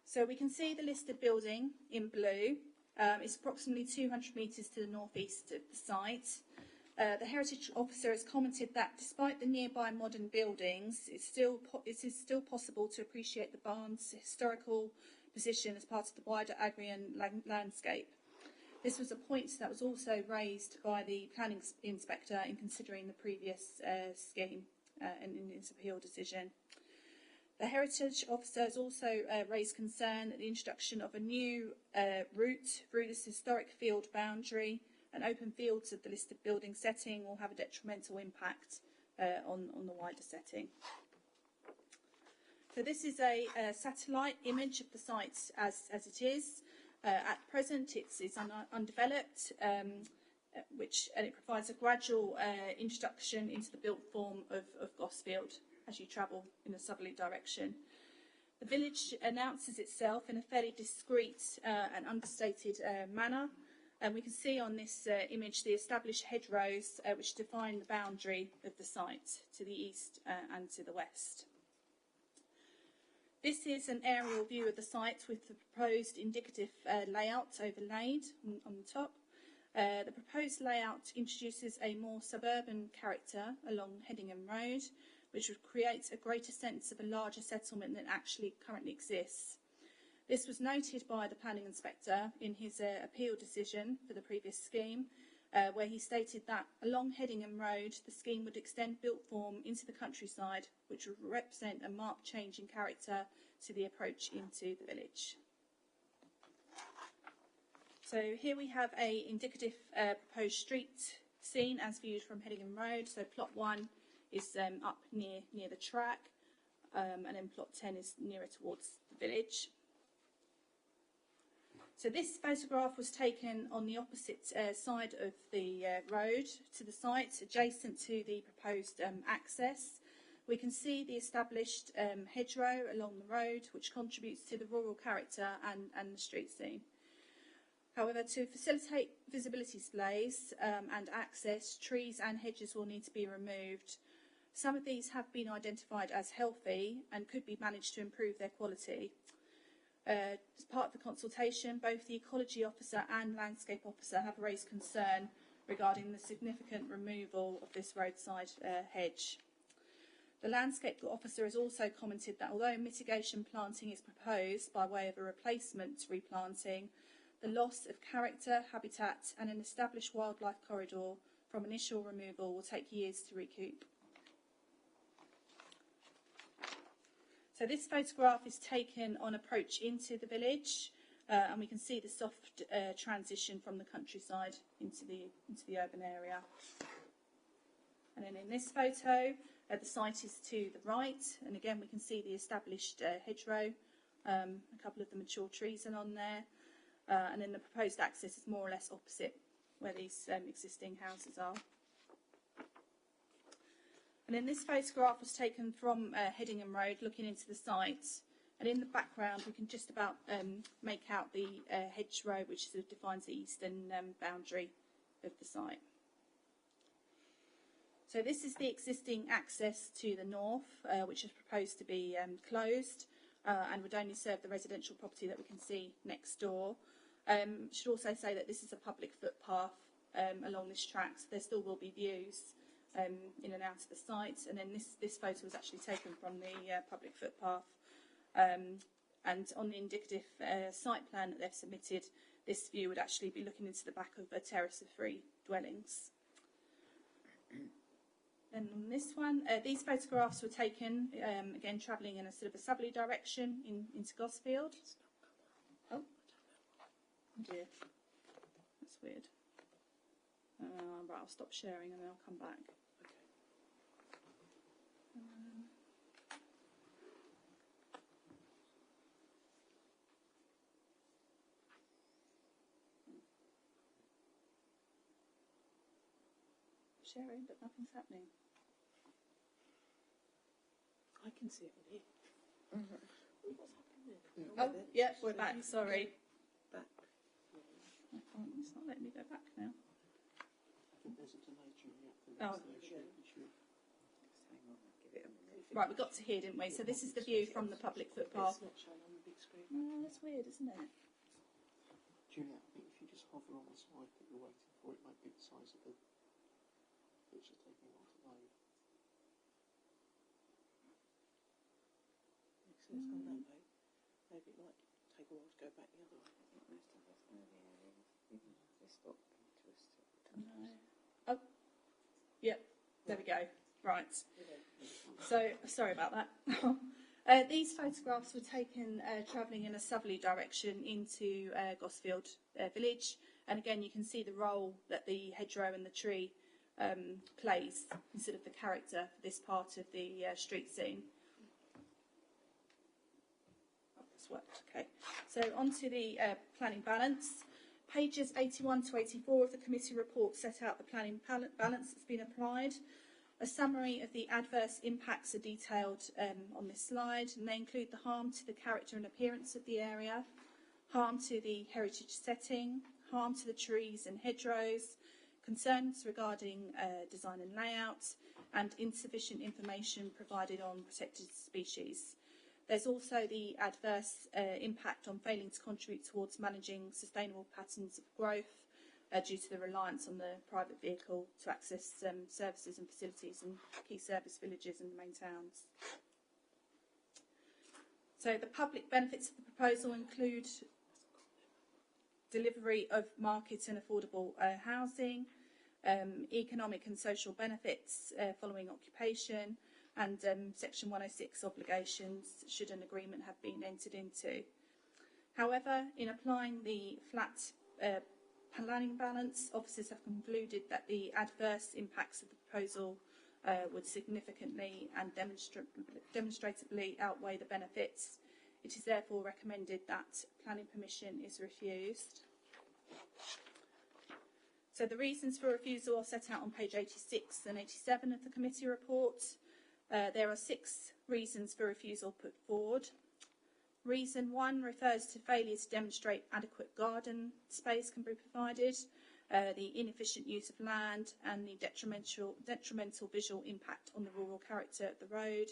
So we can see the listed building in blue. It's approximately 200 metres to the northeast of the site. The Heritage Officer has commented that despite the nearby modern buildings, it is still possible to appreciate the barn's historical position as part of the wider Agrian landscape. This was a point that was also raised by the planning inspector in considering the previous scheme and in his appeal decision. The Heritage Officer has also raised concern that the introduction of a new route through this historic field boundary and open fields of the listed building setting will have a detrimental impact on the wider setting. So this is a satellite image of the site as it is. At present, it's undeveloped, and it provides a gradual introduction into the built form of Gosfield as you travel in a southerly direction. The village announces itself in a fairly discreet and understated manner, and we can see on this image the established hedgerows which define the boundary of the site to the east and to the west. This is an aerial view of the site with the proposed indicative layout overlaid on the top. The proposed layout introduces a more suburban character along Headingham Road, which would create a greater sense of a larger settlement than actually currently exists. This was noted by the planning inspector in his appeal decision for the previous scheme, where he stated that along Headingham Road, the scheme would extend built form into the countryside, which would represent a marked change in character to the approach into the village. So here we have a indicative proposed street scene as viewed from Headingham Road. So plot 1 is up near the track, and then plot 10 is nearer towards the village. So this photograph was taken on the opposite side of the road to the site, adjacent to the proposed access. We can see the established hedgerow along the road, which contributes to the rural character and the street scene. However, to facilitate visibility displays and access, trees and hedges will need to be removed. Some of these have been identified as healthy and could be managed to improve their quality. As part of the consultation, both the Ecology Officer and Landscape Officer have raised concern regarding the significant removal of this roadside hedge. The Landscape Officer has also commented that although mitigation planting is proposed by way of a replacement replanting, the loss of character, habitat and an established wildlife corridor from initial removal will take years to recoup. So this photograph is taken on approach into the village, and we can see the soft transition from the countryside into the urban area. And then in this photo, the site is to the right, and again we can see the established hedgerow. A couple of the mature trees are on there, and then the proposed access is more or less opposite where these existing houses are. And then this photograph was taken from Headingham Road, looking into the site, and in the background we can just about make out the hedgerow, which sort of defines the eastern boundary of the site. So this is the existing access to the north, which is proposed to be closed and would only serve the residential property that we can see next door. Should also say that this is a public footpath along this track, so there still will be views in and out of the site. And then this photo was actually taken from the public footpath. And on the indicative site plan that they've submitted, this view would actually be looking into the back of a terrace of 3 dwellings. And on this one, these photographs were taken, again, travelling in a sort of a southerly direction into Gosfield. Oh, dear. That's weird. Right, I'll stop sharing and then I'll come back. Sharing, but nothing's happening. I can see it on here. What's happening there? Oh, yeah, we're back. Sorry. Back. It's not letting me go back now. I think there's a delay during the Oh. application. Right, we got to here, didn't we? So this is the view from the public footpath. It's not showing on the big screen. Oh, that's weird, isn't it? Julia, I think if you just hover on the slide that you're waiting for, it might be the size of the picture taking a while to load. So it's gone that way. Maybe it might take a while to go back the other way. Oh, yep, there we go. Right. So, sorry about that. These photographs were taken travelling in a southerly direction into Gosfield village. And again, you can see the role that the hedgerow and the tree plays instead of the character for this part of the street scene. Oh, it's worked, okay. So on to the planning balance. Pages 81 to 84 of the committee report set out the planning balance that's been applied. A summary of the adverse impacts are detailed on this slide, and they include the harm to the character and appearance of the area, harm to the heritage setting, harm to the trees and hedgerows, concerns regarding design and layout, and insufficient information provided on protected species. There's also the adverse impact on failing to contribute towards managing sustainable patterns of growth due to the reliance on the private vehicle to access services and facilities in key service villages and the main towns. So the public benefits of the proposal include delivery of market and affordable housing, economic and social benefits following occupation, and Section 106 obligations should an agreement have been entered into. However, in applying the flat planning balance, officers have concluded that the adverse impacts of the proposal would significantly and demonstrably outweigh the benefits. It is therefore recommended that planning permission is refused. So the reasons for refusal are set out on page 86 and 87 of the committee report. There are 6 reasons for refusal put forward. Reason 1 refers to failure to demonstrate adequate garden space can be provided, the inefficient use of land and the detrimental visual impact on the rural character of the road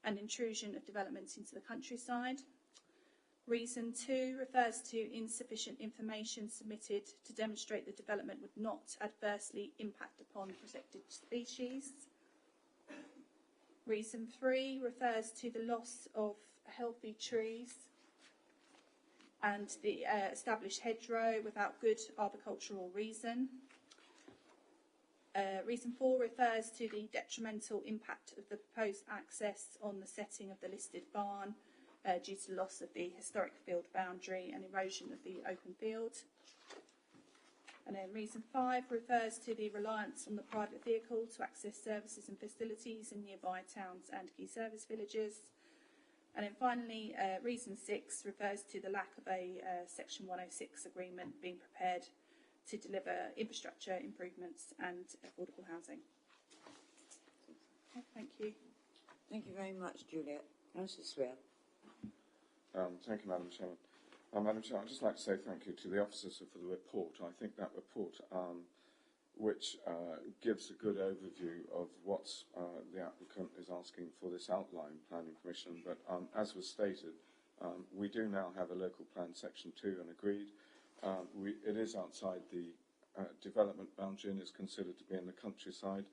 and intrusion of development into the countryside. Reason 2 refers to insufficient information submitted to demonstrate the development would not adversely impact upon protected species. Reason 3 refers to the loss of healthy trees and the established hedgerow without good arboricultural reason. Reason 4 refers to the detrimental impact of the proposed access on the setting of the listed barn due to the loss of the historic field boundary and erosion of the open field. And then reason 5 refers to the reliance on the private vehicle to access services and facilities in nearby towns and key service villages. And then finally, reason 6 refers to the lack of a Section 106 agreement being prepared to deliver infrastructure improvements and affordable housing. Okay, thank you. Thank you very much, Juliet. Councillor Swill. Thank you, Madam Chairman. Madam Chair, I'd just like to say thank you to the officers for the report. I think that report, which gives a good overview of what the applicant is asking for this outline planning permission, but as was stated, we do now have a local plan section 2 and agreed. It is outside the development boundary and is considered to be in the countryside,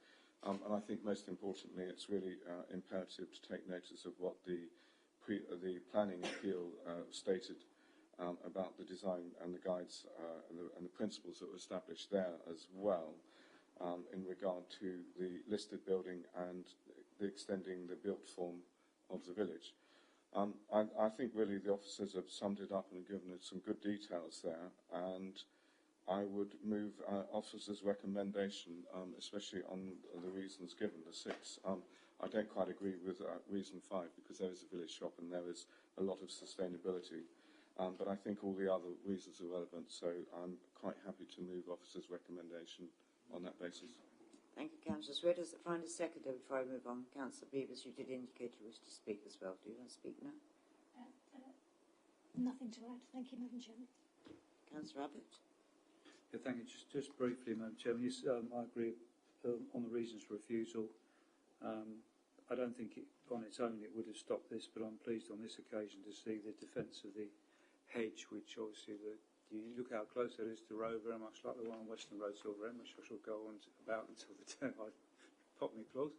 and I think most importantly it's really imperative to take notice of what the the planning appeal stated about the design and the guides and the principles that were established there as well in regard to the listed building and the extending the built form of the village. I think really the officers have summed it up and given it some good details there, and I would move officers' recommendation, especially on the reasons given, the 6. I don't quite agree with reason 5 because there is a village shop and there is a lot of sustainability, but I think all the other reasons are relevant, so I'm quite happy to move officers' recommendation on that basis. Thank you, Councillor Swear. Does it find a seconder before I move on? Councillor Beavers, you did indicate you wish to speak as well. Do you want to speak now? Nothing to add. Thank you, Madam Chairman. Councillor Abbott. Yeah, thank you. Just briefly, Madam Chairman, yes, I agree on the reasons for refusal. I don't think on its own it would have stopped this, but I'm pleased on this occasion to see the defence of the hedge, which obviously you look how close that is to the road, very much like the one on Western Road, Silver End, which I shall go on about until the time I pop my claws.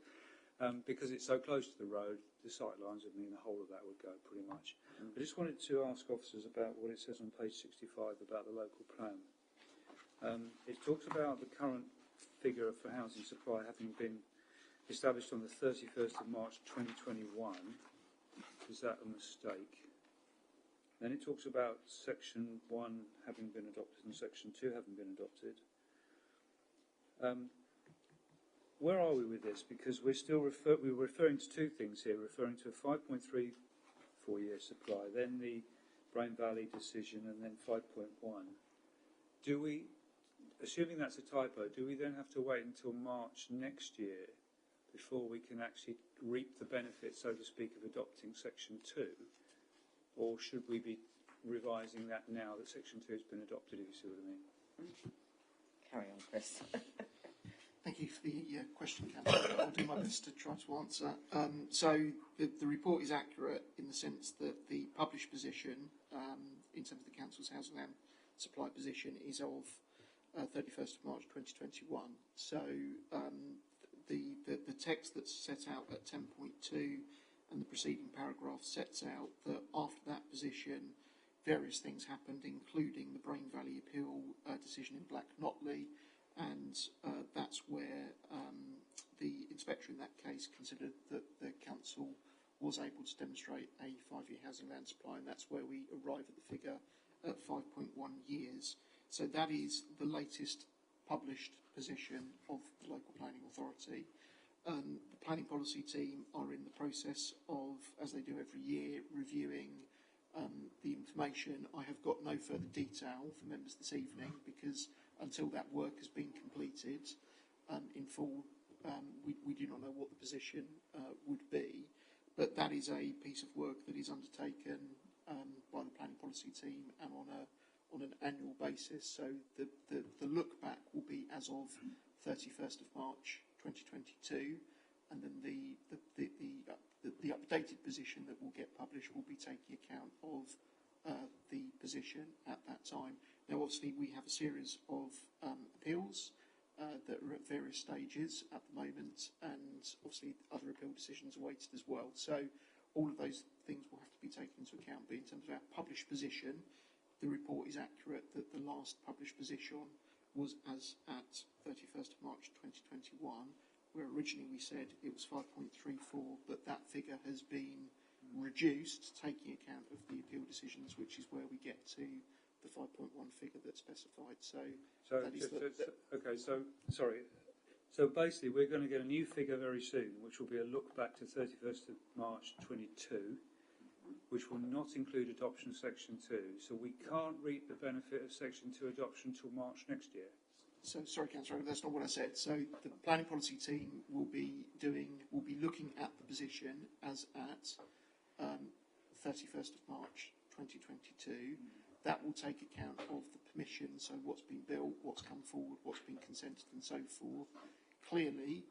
Because it's so close to the road, the sight lines would mean the whole of that would go pretty much. I just wanted to ask officers about what it says on page 65 about the local plan. It talks about the current figure for housing supply having been established on the 31st of March 2021. Is that a mistake? Then it talks about Section 1 having been adopted and Section 2 having been adopted. Where are we with this? Because we're still referring to two things here, referring to a 5.3 4-year supply, then the Brain Valley decision, and then 5.1. Do we, assuming that's a typo, do we then have to wait until March next year before we can actually reap the benefit, so to speak, of adopting Section 2? Or should we be revising that now that Section 2 has been adopted, if you see what I mean? Carry on, Chris. Thank you for the question, Councillor. I'll do my best to try to answer. So the report is accurate in the sense that the published position, in terms of the Council's housing land supply position, is of 31st of March 2021. So the text that's set out at 10.2 and the preceding paragraph sets out that after that position, various things happened, including the Brain Valley appeal decision in Black Notley, and that's where the inspector in that case considered that the council was able to demonstrate a 5-year housing land supply, and that's where we arrive at the figure at 5.1 years. So that is the latest published position of the local planning authority. The planning policy team are in the process of, as they do every year, reviewing the information. I have got no further detail for members this evening because until that work has been completed in full, we do not know what the position would be. But that is a piece of work that is undertaken by the planning policy team and on an annual basis. So the look back will be as of 31st of March 2022, and then the updated position that will get published will be taking account of the position at that time. Now, obviously, we have a series of appeals that are at various stages at the moment, and obviously other appeal decisions awaited as well. So all of those things will have to be taken into account. But in terms of our published position, the report is accurate that the last published position was as at 31st of March 2021, where originally we said it was 5.34, but that figure has been reduced, taking account of the appeal decisions, which is where we get to the 5.1 figure that's specified. So basically we're going to get a new figure very soon, which will be a look back to 31st of March 22, which will not include adoption of Section 2. So we can't reap the benefit of Section 2 adoption until March next year. So, sorry, Councillor, that's not what I said. So the planning policy team will be looking at the position as at 31st of March 2022. That will take account of the permission, so what's been built, what's come forward, what's been consented, and so forth. Clearly,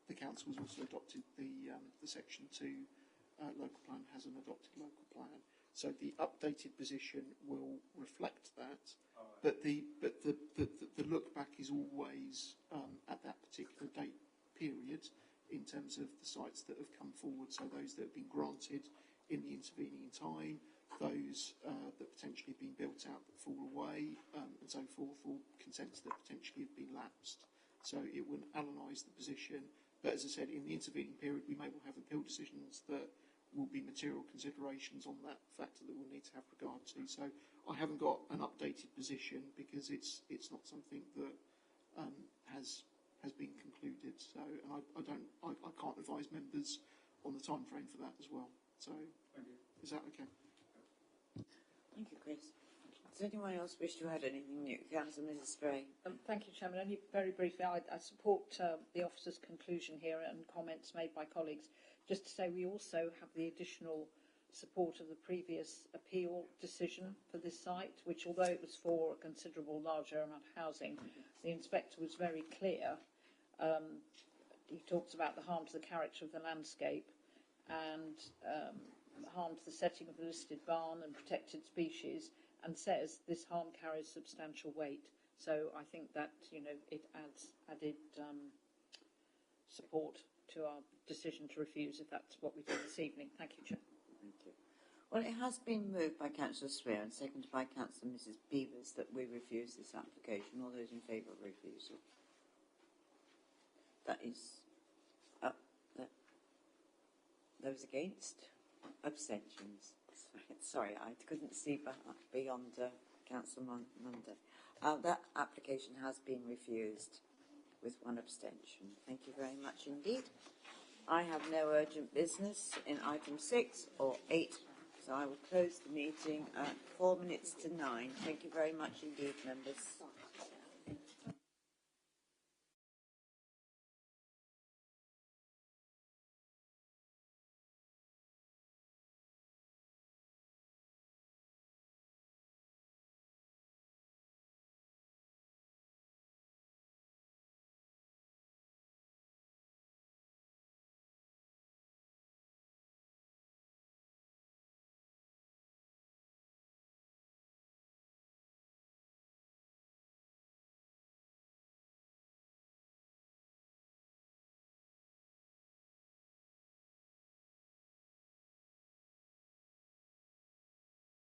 the council has also adopted the Section 2 local plan, has an adopted local plan. So the updated position will reflect that. But the look back is always at that particular date period in terms of the sites that have come forward. So those that have been granted in the intervening time, those that potentially have been built out that fall away and so forth, or consents that potentially have been lapsed. So it will analyse the position. But as I said, in the intervening period, we may well have appeal decisions that will be material considerations on that factor that we'll need to have regard to. So I haven't got an updated position because it's not something that has been concluded. So and I can't advise members on the time frame for that as well. So is that okay? Thank you, Chris. Does anyone else wish to add anything new? Councillor Mrs. Spray. Thank you, Chairman. Only very briefly, I support the officer's conclusion here and comments made by colleagues. Just to say, we also have the additional support of the previous appeal decision for this site, which, although it was for a considerable larger amount of housing, the inspector was very clear. He talks about the harm to the character of the landscape and harm to the setting of the listed barn and protected species, and says this harm carries substantial weight. So I think that, it adds added support to our decision to refuse, if that's what we do this evening. Thank you, Chair. Thank you. Well, it has been moved by Councillor Swear and seconded by Councillor Mrs. Beavers that we refuse this application. All those in favour of refusal? That is up. Those against? Abstentions. Sorry, I couldn't see beyond Councillor Munday. That application has been refused with one abstention. Thank you very much indeed. I have no urgent business in item 6 or 8, so I will close the meeting at 4 minutes to 9. Thank you very much indeed, members.